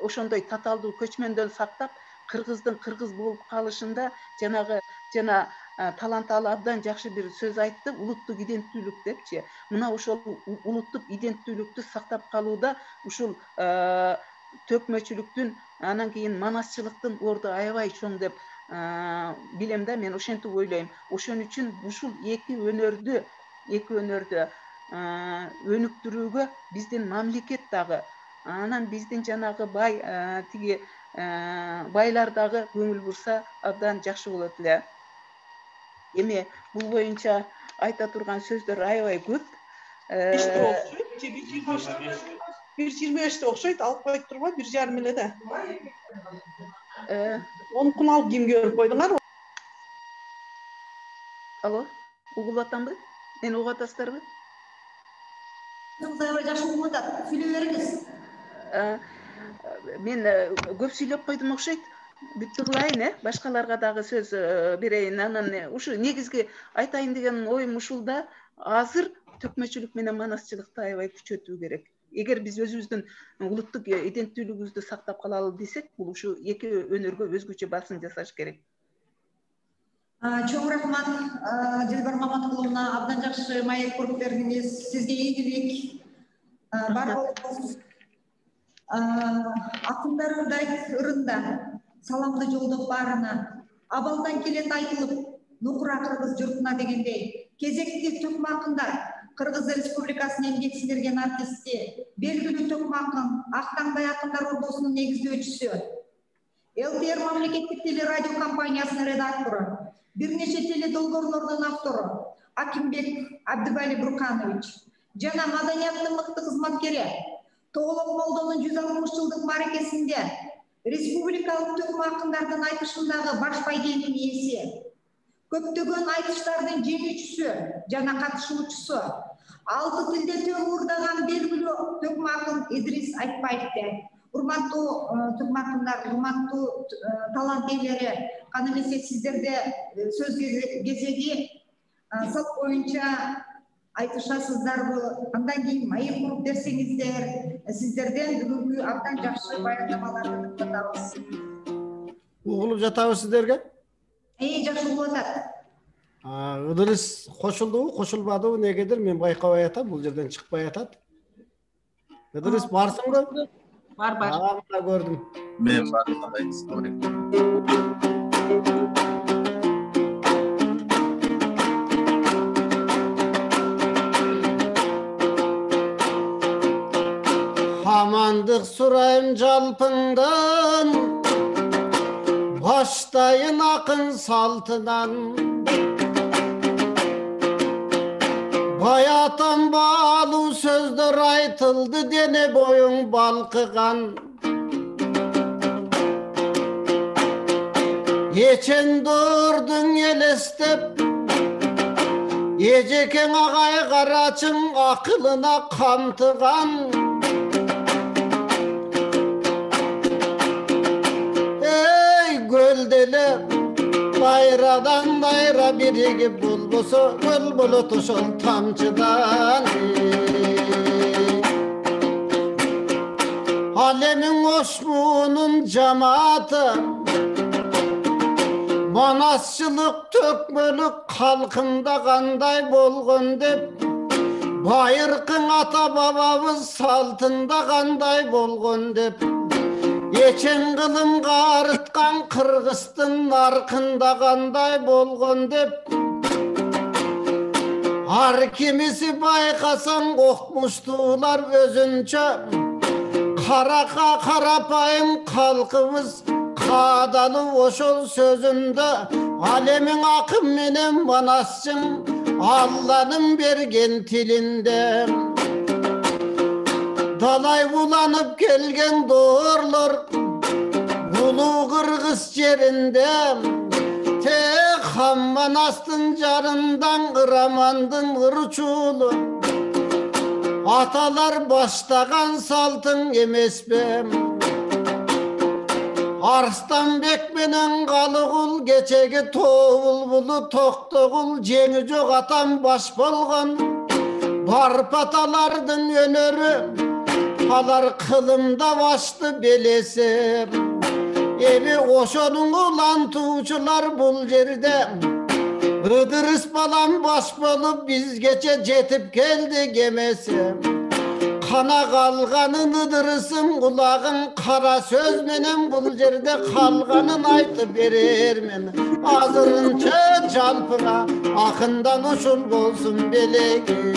ошондой таталдуу көчмөндөн сактап, кыргыздын кыргыз болуп калышында жана таланталы абдан жакшы бир сөз айтты, улуттук иденттүүлүк депчи. Мына ошол улуттук иденттүүлүктү сактап калууда ушул төкмөчүлүктүн, анан кийин манасчылыктын орду аябай чоң деп билем да, мен ошентип ойлойм. Ошон үчүн ушул эки өнөрдү өнүктүрүүгө биздин мамлекет дагы, анан биздин жанагы тиги байлар дагы көңүл бурса абдан жакшы болот эле. Эми бул боюнча айта турган сөздөр аябай көп. 1.25'te okşayt, alıp koyup durma, 1.5 ile de. Onu kun alıp kim görüp koydular mı? Alo, uğul atamdı? Meni uğul atasızlar mı? Жакшы угуп атат, сүйлөй бериңиз. Мен көп сүйлөп койдум окшойт. Бүттү кылайын, башкаларга дагы сөз берейин. Анан ушу негизги айтайын деген оюм ушул да, азыр төкмөчүлүк менен манасчылыкты аябай күчөтүү керек. Эгер биз өзүбүздүн улуттук иденттүүлүгүбүздү сактап калалы десек, бул ушу эки өнөргө өзгөчө басым жасаш керек. Чоң рахмат Дилбар Маматкуловна, абдан жакшы маек коруп бердиңиз. Сизге ийгилик бар болуңуз. Акындар ырында саламды жолдоп баарына, абалдан келет айтылып, нукура кыргыз журтуна дегендей, кезекти төкмө акындар, Кыргыз Республикасынын эмгек сиңирген артисти, белгилүү төкмө акын, Актаңбай акындар ордосунун негиздөөчүсү, ЛТР мамлекеттик телерадио компаниясынын редактору, бир нече теледолбоорлордун автору Акимбек Абдыбали Бурканович жана маданияттын мыкты кызматкери, Тоголок Молдонун 160 жылдык мааракесинде республикалык төкмө акындардын айтышындагы баш байгенин ээси, көптөгөн айтыштардын жеңүүчүсү жана катышуучусу, 6 тилде тең уурдаган белгилүү төкмө акын Идрис Айтбаевди. Урматтуу төкмө акындар, урматтуу талант ээлери, кана эмесе сиздерде сөз кезеги салт боюнча айтышасыздарбы, андан кийин маек куруп берсеңиздер, сиздерден бүгүнкү абдан жакшы баяндамаларды тыңдатабыз. Угулуп жатабыз сиздерге? Жакшы угулуп атат. Ыдырыс кошулдубу, кошулбадыбы, негедир мен байкабай атам, бул жерден чыкпай атат. Ыдырыс барсыңбы? Бар. Мына көрдүм. Men barım. Hamandıq surayım jalpыңдан, baştayın akın saltıdan. Bayatan bağlı sözler aytıldı, dene boyun balkıgan. Geçen doğurdun elestep Eceken ağay Karaç'ın akılına kantıgan Ey göldele bayradan bayra birigi bulbusu Bülbülü tuşun tamçıdan Alemin osmunun cemaati Manasçılık tökmölük halkında kanday bolgun dep Bayırkın ata babamız saltında kanday bolgun dep Geçen kılım qarıtkan Kırgızstın arkında kanday bolgun dep Har kimisi baykasan kokmuştular özünçe Karaka karapayım kalkımız Kadalı oşol sözünde Alemin akım menem manasçım Allah'ın bergen tilinde Dalay bulanıp gelgen doğurlar Ulu Kırgız yerinde Tek hamman astın carından Kıramandın ırçulu Atalar baştagan saltın emes be Arslan bekmenen kalıgul geçegi toğul bulu toktogul jeni jok atam baş bolgon barpatalardın önörü alar kılımda baştı belesi evi oşonun ulan tuğucular bul jerde Idırıs balam baş bolup biz geçe jetip geldi gemesi Kana kalganın ıdırısın kulağın kara söz menem bul jerde kalganın aytı berermen azırınça çalpına akından uçul bolsun belegi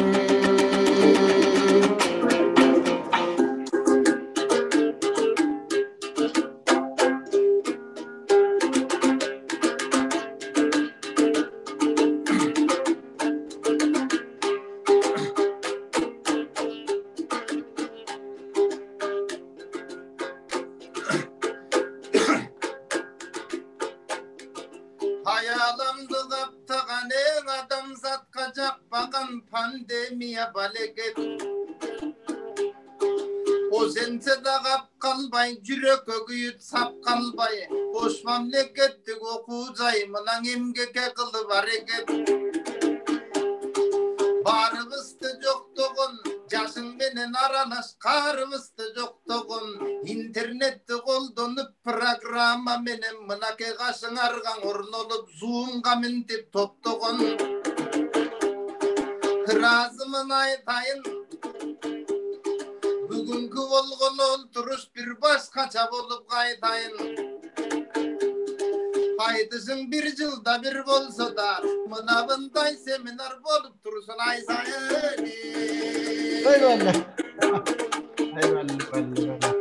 pandemiya baleket O sense da kap kalbay jürek ögüyüt sap kalbay Boş mamlekettik okuyacay mınan emgeke kılıp hareket Barımızdı joktogun Yaşın menen aralaş karımızdı joktogun İnternetті koldonup programa menen mınake kaşın argan ornolup Zoom'ga mintip toptogun Razımın aytayın Bugünkü bolgon olturuş bir başkaça bolup kaytayın Haydısın bir yılda bir bolsa da Mınavınday seminar bolup tursun aysayın Eyvallah Eyvallah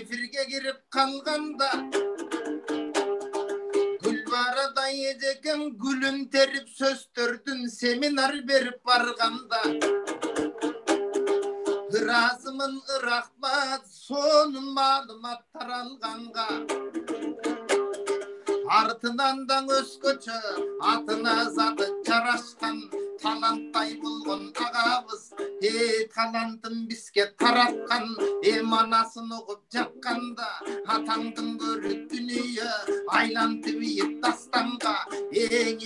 Efirge girip kalganda Gülbarada yiyecekken gülün terip sözdürdün seminer berip barganda Hırasımın ırahmat sonun malumat taralganga Артынан өскөчө атына заты жарашкан таланттай болгон агабыз талантын бизге тараткан манасын угуп жакканда атаңдын көрү дүнүйө айлантып ийип дастанга эң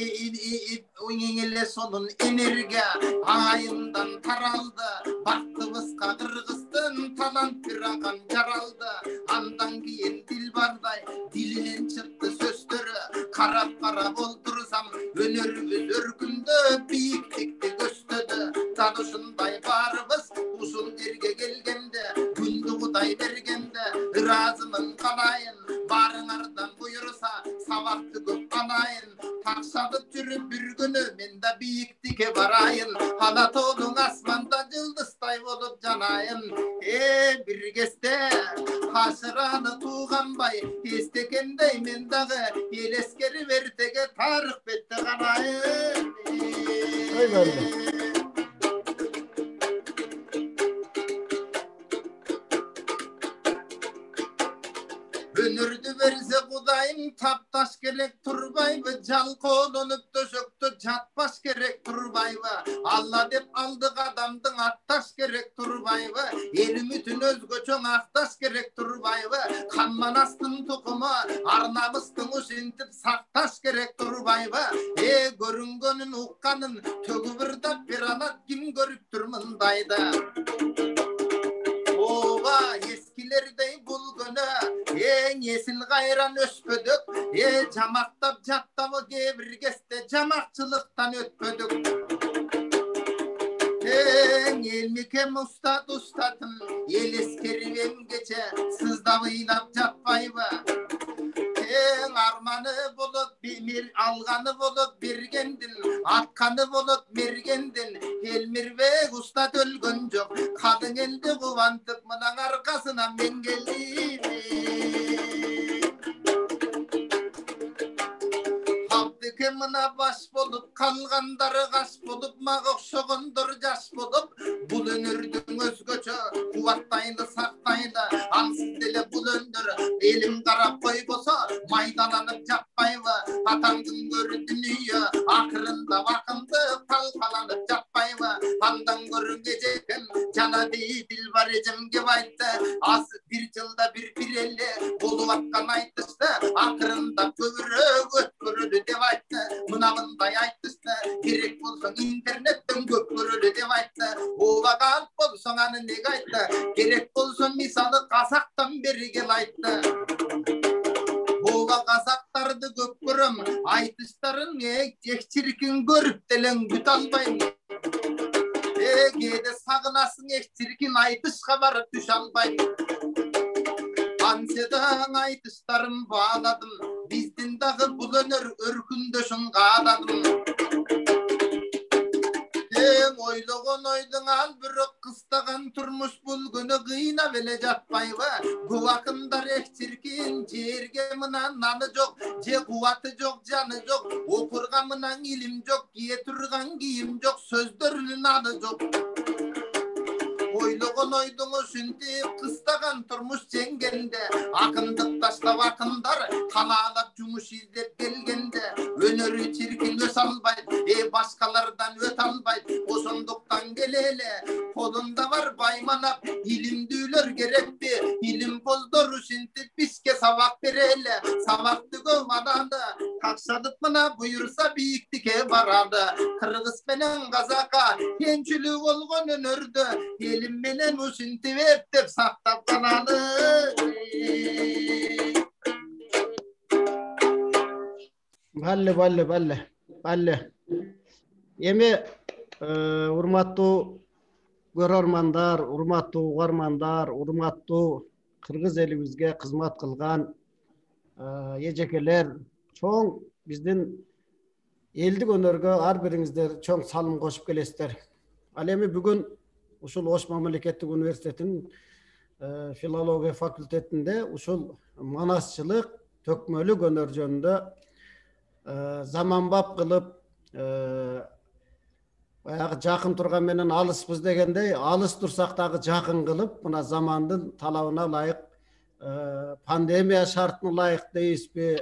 эле сонун энергия айымдан таралды бактыбызга кыргыздын талант бир аган жаралды андан кийин дил бардай дилинен чыкты сөздөрү карап олтурсам өнөрүбүз өркүндө бийиктикти көстөдү дал ушундай баарыбыз ушул жерге келгенде күндү кудай бергенде ыраазымын калайын баарыңардан буйруса сабакты көп калайын такшадып жүрүп бир күнү мен да бийиктикке барайын ана тоонуң асманда жылдыздай болуп жанайын бир кезде кашыраны тууганбай эстегендей мен дагы элескерип эртеге тарых бетте канайын Eng taptaş gerek turbayбы, жалкоолонуп төшөктө жатпаш керек турбайбы, Алла деп алдык адамдың атташ керек турбайбы, эл үмүтүн өзгөчө акташ керек турбайбы, кан манастын тукуму, ар намыстың ушинтип сакташ керек турбайбы, көрүнгөнүн укканын төгү бир дап бер анат ким көрүптүр мындайды. Ооба ескилердей бул күнү эң эсил кайран өспөдүк, жамактап жаттабы кээ бир кезде жамакчылыктан өтпөдүк. Эң элмикем устат устатын эл эскерип эмгече сыздап ыйлап жатпайбы, эң арманы болот алганы болот бергендин, атканы болот мергендин, Элмирбек устат өлгөн жок, кадың элди кубантып мынан аркасына мен келдим. Абдыке мына баш болуп, калгандары каш болуп, мага окшогондор жаш болуп, бул өнөрдүн өзгөчө кубаттайлы сактайлы, ансыз деле бул өндөр элим карап койбосо майдаланып жатпайбы, атаңдын көрү дүнүйө акырында бакындык талкаланып жатпайбы, андан көрү кечекем жана дил бар эжемге айтты, аз бир жылда бир эле болуп аткан айтышты, акырында көбүрөөк өткөрөлү деп айтты, мына мындай айтышты, керек болсоң интернеттен көп көрөлү деп айтты, ооба алып болсоң аны неге айтты, керек болсо мисалы казактан бери кел айтты. Ооба казактарды көп көрөм, айтыштарын эк чиркин көрүп делең бүтө албайм. Кээде сагынасың эк чиркин айтышка барып түшө албайм. Анседаң айтыштарын бааладым, биздин дагы бул өнөр өркүндөшүн кааладым. Эң ойлогон ойдуң ал бирок кыстаган турмуш бул күнү кыйнап эле жатпайбы, көп акындар эк чиркин, жерге мына наны жок, же кубаты жок, жаны жок, окурга мынан илим жок, кие турган кийим жок, сөздөрүнүн аны жок. Ойлогон ойдуң ушинтип кыстаган турмуш жеңгенде, акындык таштап акындар канаалап жумуш издеп келгенде, өнөрү чиркин өсө албайт, башкалардан өтө албайт, ошондуктан келеле колунда бар байманап, илимдүүлөр керекпи, илим поздор ушинтип бизге сабак береле, сабакты көп алады, такшадык мына буюрса бийиктикке барады, кыргыз менен казакка теңчүлүк болгон өнөрдү элим менен ушинтип эптеп сактап калалы. Бале. Эми урматтуу көрөрмандар, урматтуу угармандар, урматтуу кыргыз элибизге кызмат кылган эжекелер, чоң биздин элдик өнөргө ар бириңиздер чоң салым кошуп келесиздер. Ал эми бүгүн ушул Ош мамлекеттик университетинин филология факультетинде ушул манасчылык, төкмөлүк өнөр жөнүндө заманбап кылып, баягы жакын турган менен алыспыз дегендей, алыс турсак дагы жакын кылып, мына замандын талабына ылайык, пандемия шартына ылайык дейбизби,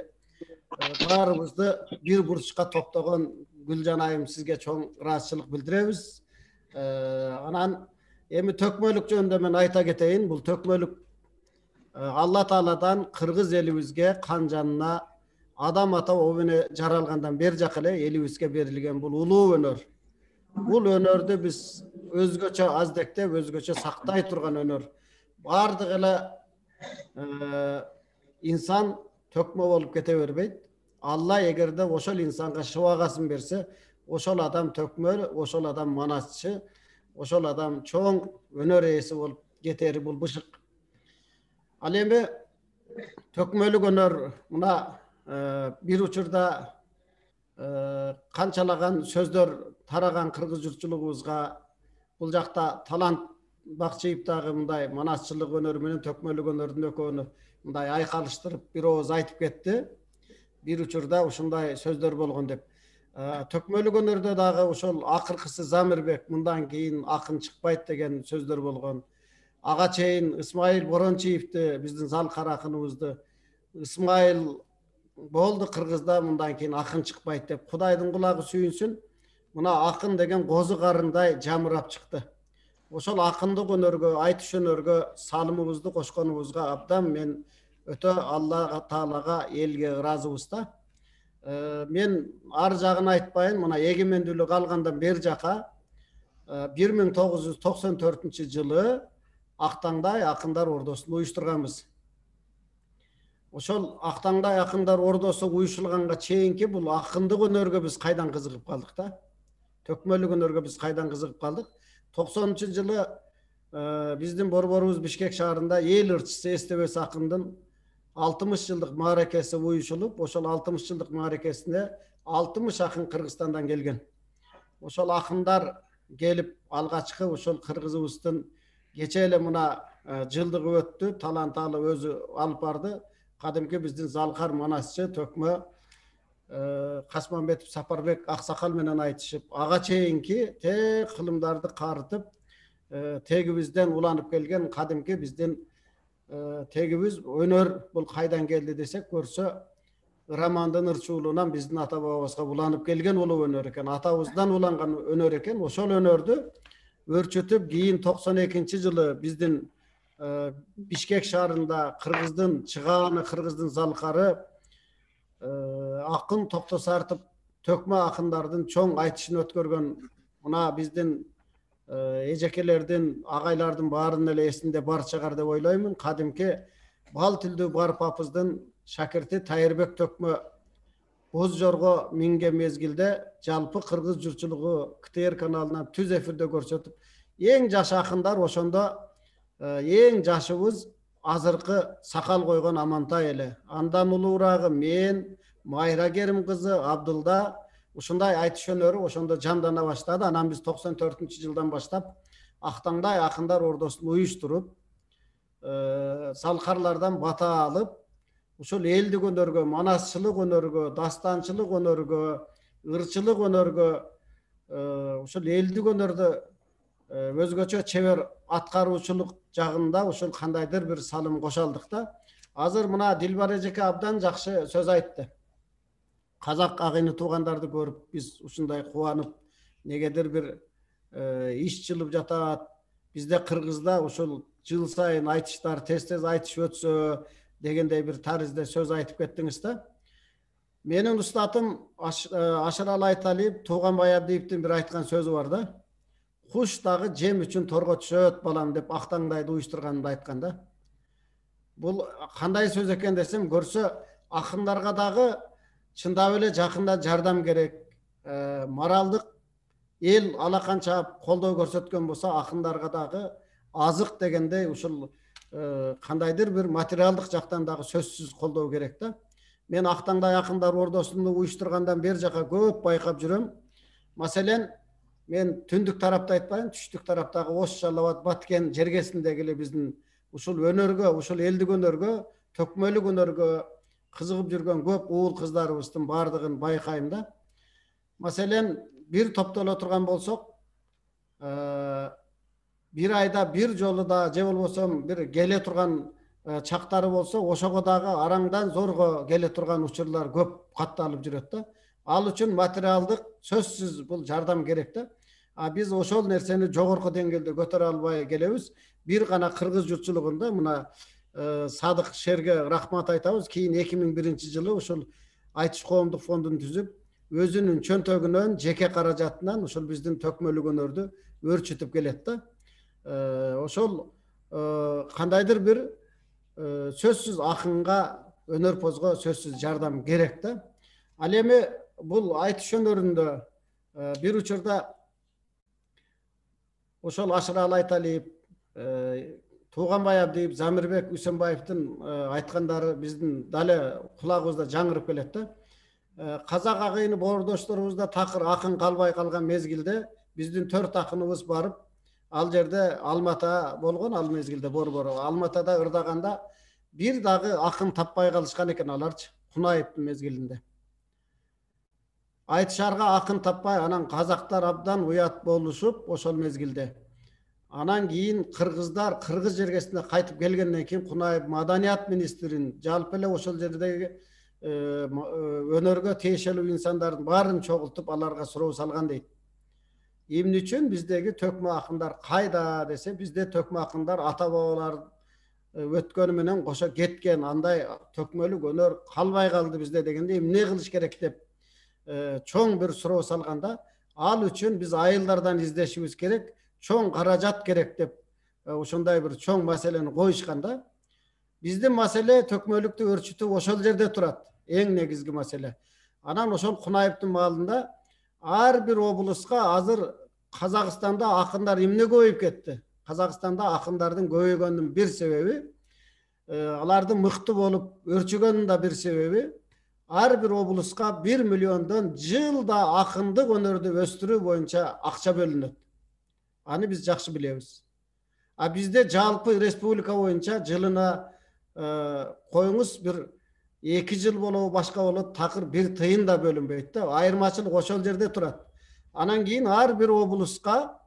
баарыбызды бир бурчка топтогон Гүлжан айым сизге чоң ыраазычылык билдиребиз. Анан эми төкмөлүк жөнүндө мен айта кетейин. Бул төкмөлүк Алла Тааладан кыргыз элибизге, кан жанына, адам ата обуне жаралгандан бери жак эле элибизге берилген бул улуу өнөр. Бул өнөрдү биз өзгөчө аздектеп, өзгөчө сактай турган өнөр. Бардык эле инсан төкмө болуп кете бербейт. Алла эгерде ошол инсанга шыбагасын берсе, ошол адам төкмө, ошол адам манасчы, ошол адам чоң өнөр ээси болуп кетери бул бышык. Ал эми төкмөлүк өнөр мына бир учурда канчалаган сөздөр тараган кыргыз журтчулугубузга, бул жакта талант Бакчыев дагы мындай манасчылык өнөрү менен төкмөлүк өнөрдүн экөөнү мындай айкалыштырып бир ооз айтып кетти. Бир учурда ушундай сөздөр болгон деп. Төкмөлүк өнөрдө дагы ошол акыркысы Замирбек, мындан кийин акын чыкпайт деген сөздөр болгон. Ага чейин Исмаил Борончиевди, биздин залкар акыныбызды, Исмаил болды кыргызда мындан кийин акын чыкпайт деп. Кудайдын кулагы сүйүнсүн. Мына акын деген козу карындай жамырап чыкты. Ошол акындык өнөргө, айтыш өнөргө салымыбызды кошконубузга абдан мен өтө Алла Таалага, элге ыраазыбыз да. Мен ар жагын айтпайын, мына эгемендүүлүк алгандан бери жака 1994 жылы Актаңдай акындар ордосун уюштурганбыз. Ошол Актаңдай акындар ордосу уюшулганга чейинки бул акындык өнөргө биз кайдан кызыгып калдык да? Төкмөлүк өнөргө биз кайдан кызыгып калдык? 90-жылы биздин борборубуз Бишкек шаарында эл ырчысы Эстебес акындын 60 жылдык мааракеси уюшулуп, ошол 60 жылдык мааракесине 60 акын Кыргызстандан келген. Ошол акындар келип алгачкы ошол кыргызыбыздын кече эле мына жылдыгы өттү, таланталы өзү алып барды. Кадимки биздин Залкар Манасчы, Төкмө Касманбетов Сапарбек аксакал менен айтышып, ага чейинки тег кылымдарды карытып, тегибизден уланып келген кадимки биздин тегибиз өнөр бул кайдан келди десек көрсө, Рамандын ырчуулуунан биздин ата бабабызга уланып келген улуу өнөр экен, атабыздан уланган өнөр экен. Ошол өнөрдү өрчүтүп, кийин 92-жылы биздин Бишкек шаарында кыргыздын чыгааны, кыргыздын залкары акын Токтосартып Төкмө акындардын чоң айтышын өткөргөн. Мына биздин эжекелердин, агайлардын баарынын эле эсинде бар чыгар деп ойлоймун. Кадимки бал тилдүү барпапыздын шакирти Тайырбек Төкмө Боз жорго минген мезгилде жалпы кыргыз журтчулугу КТР каналынан түз эфирде көрсөтүп, эң жаш акындар ошондо эң жашыбыз азыркы сакал койгон Амантай эле. Андан улуурагы мен, Майра Керим кызы, Абдулда ушундай айтыш өнөрү ошондо жандана баштады. Анан биз 94-жылдан баштап Актаңдай акындар ордосун уюштуруп, салкарлардан бата алып, ушул элдик өнөргө, манасчылык өнөргө, дастанчылык өнөргө, ырчылык өнөргө, ушул элдик өнөрдө өзгөчө чебер аткаруучулук жагында ушул кандайдыр бир салым кошалдык да. Азыр мына Дилбар эжеке абдан жакшы сөз айтты. Казак агыйны туугандарды көрүп биз ушундай кубанып, негедир бир иш жылып жатат. Бизде Кыргызда ушул жыл сайын айтыштар, тез-тез айтыш өтсө дегендей бир таризде сөз айтып кеттиңиз да. Менин устатым Ашыралы Айталиев, Тууганбай Абдиевдин бир айткан сөзү бар да. Куш дагы жем үчүн торго түшөт балам деп Актаңдайды уюштурганын айткан да. Бул кандай сөз экен десем, көрсө акындарга дагы чындап эле жакында жардам керек. Моралдык эл алаканча колдоо көрсөткөн болсо, акындарга дагы азык дегендей ушул кандайдыр бир материалдык жактан дагы сөзсүз колдоо керек да. Мен Актаңдай акындар ордосун уюштургандан бери жака көп байкап жүрөм. Маселен, мен түндүк тарапта айтпайын, түштүк тараптагы Ош, Жалал Абад, Баткен жергесиндеги эле биздин ушул өнөргө, ушул элдик өнөргө, төкмөлүк өнөргө кызыгып жүргөн көп уул кыздарыбыздын бардыгын байкайм да. Маселен, бир топтоло турган болсок, бир айда бир жолу да же болбосо бир келе турган чактары болсо, ошого дагы араңдан зорго келе турган учурлар көп катталып жүрөт да. Ал үчүн материалдык сөзсүз бул жардам керек да. Биз ошол нерсени жогорку деңгээлде көтөрө албай келебиз. Бир гана кыргыз журтчулугунда мына Садык Шерге рахмат айтабыз. Кийин 2001-жылы ушул айтыш коомдук фондун түзүп, өзүнүн чөнтөгүнөн, жеке каражатынан ушул биздин төкмөлүк өнөрдү өрчүтүп келет да. Ошол кандайдыр бир сөзсүз акынга, өнөрпозго сөзсүз жардам керек да. Ал эми бул айтыш өнөрүндө бир учурда ошол Ашыралы Айталиев, Тууганбай Абдиев, Замирбек Үсөнбаевдин айткандары биздин дале кулагыбызда жаңырып келет да. Казак агыйны боордошторубузда такыр акын калбай калган мезгилде биздин 4 акыныбыз барып, ал жерде Алмата болгон, ал мезгилде борбор Алматада ырдаганда бир дагы акын таппай калышкан экен аларчы, Кунаевдин мезгилинде. Айтышарга акын таппай, анан казактар абдан уят болушуп ошол мезгилде. Анан кийин кыргыздар кыргыз жергесине кайтып келгенден кийин Кунаев маданият министрин, жалпы эле ошол жердеги өнөргө тиешелүү инсандардын баарын чогултуп аларга суроо салган дейт. Эмне үчүн биздеги төкмө акындар кайда десе, бизде төкмө акындар ата бабалар өткөнү менен кошо кеткен, андай төкмөлүк өнөр калбай калды бизде дегенде эмне кылыш керек деп чоң бир суроо салганда, ал үчүн биз айылдардан издешибиз керек, чоң каражат керек деп ошондой бир чоң маселени коюшканда, биздин маселе төкмөлүктү өрчүтүү ошол жерде турат. Эң негизги маселе. Анан ошол Кунаевдин маалында ар бир облуска азыр Казакстанда акындар эмне көбөйүп кетти? Казакстанда акындардын көбөйгөнүнүн бир себеби, алардын мыкты болуп өрчүгөнүнүн да бир себеби, ар бир облуска 1 миллиондон жылда акындык өнөрдү өстүрүү боюнча акча бөлүнөт. Аны биз жакшы билебиз. А бизде жалпы республика боюнча жылына коюңуз бир 2 жыл болобу башка болот, такыр 1 тыйын да бөлүнбөйт да. Айырмачылык ошол жерде турат. Анан кийин ар бир облуска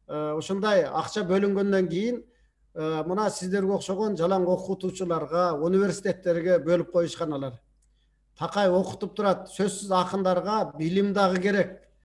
ошондой акча бөлүнгөндөн кийин мына сиздерге окшогон жалаң окутуучуларга, университеттерге бөлүп коюшкан алар. Такай окутуп турат. Сөзсүз акындарга билим дагы керек.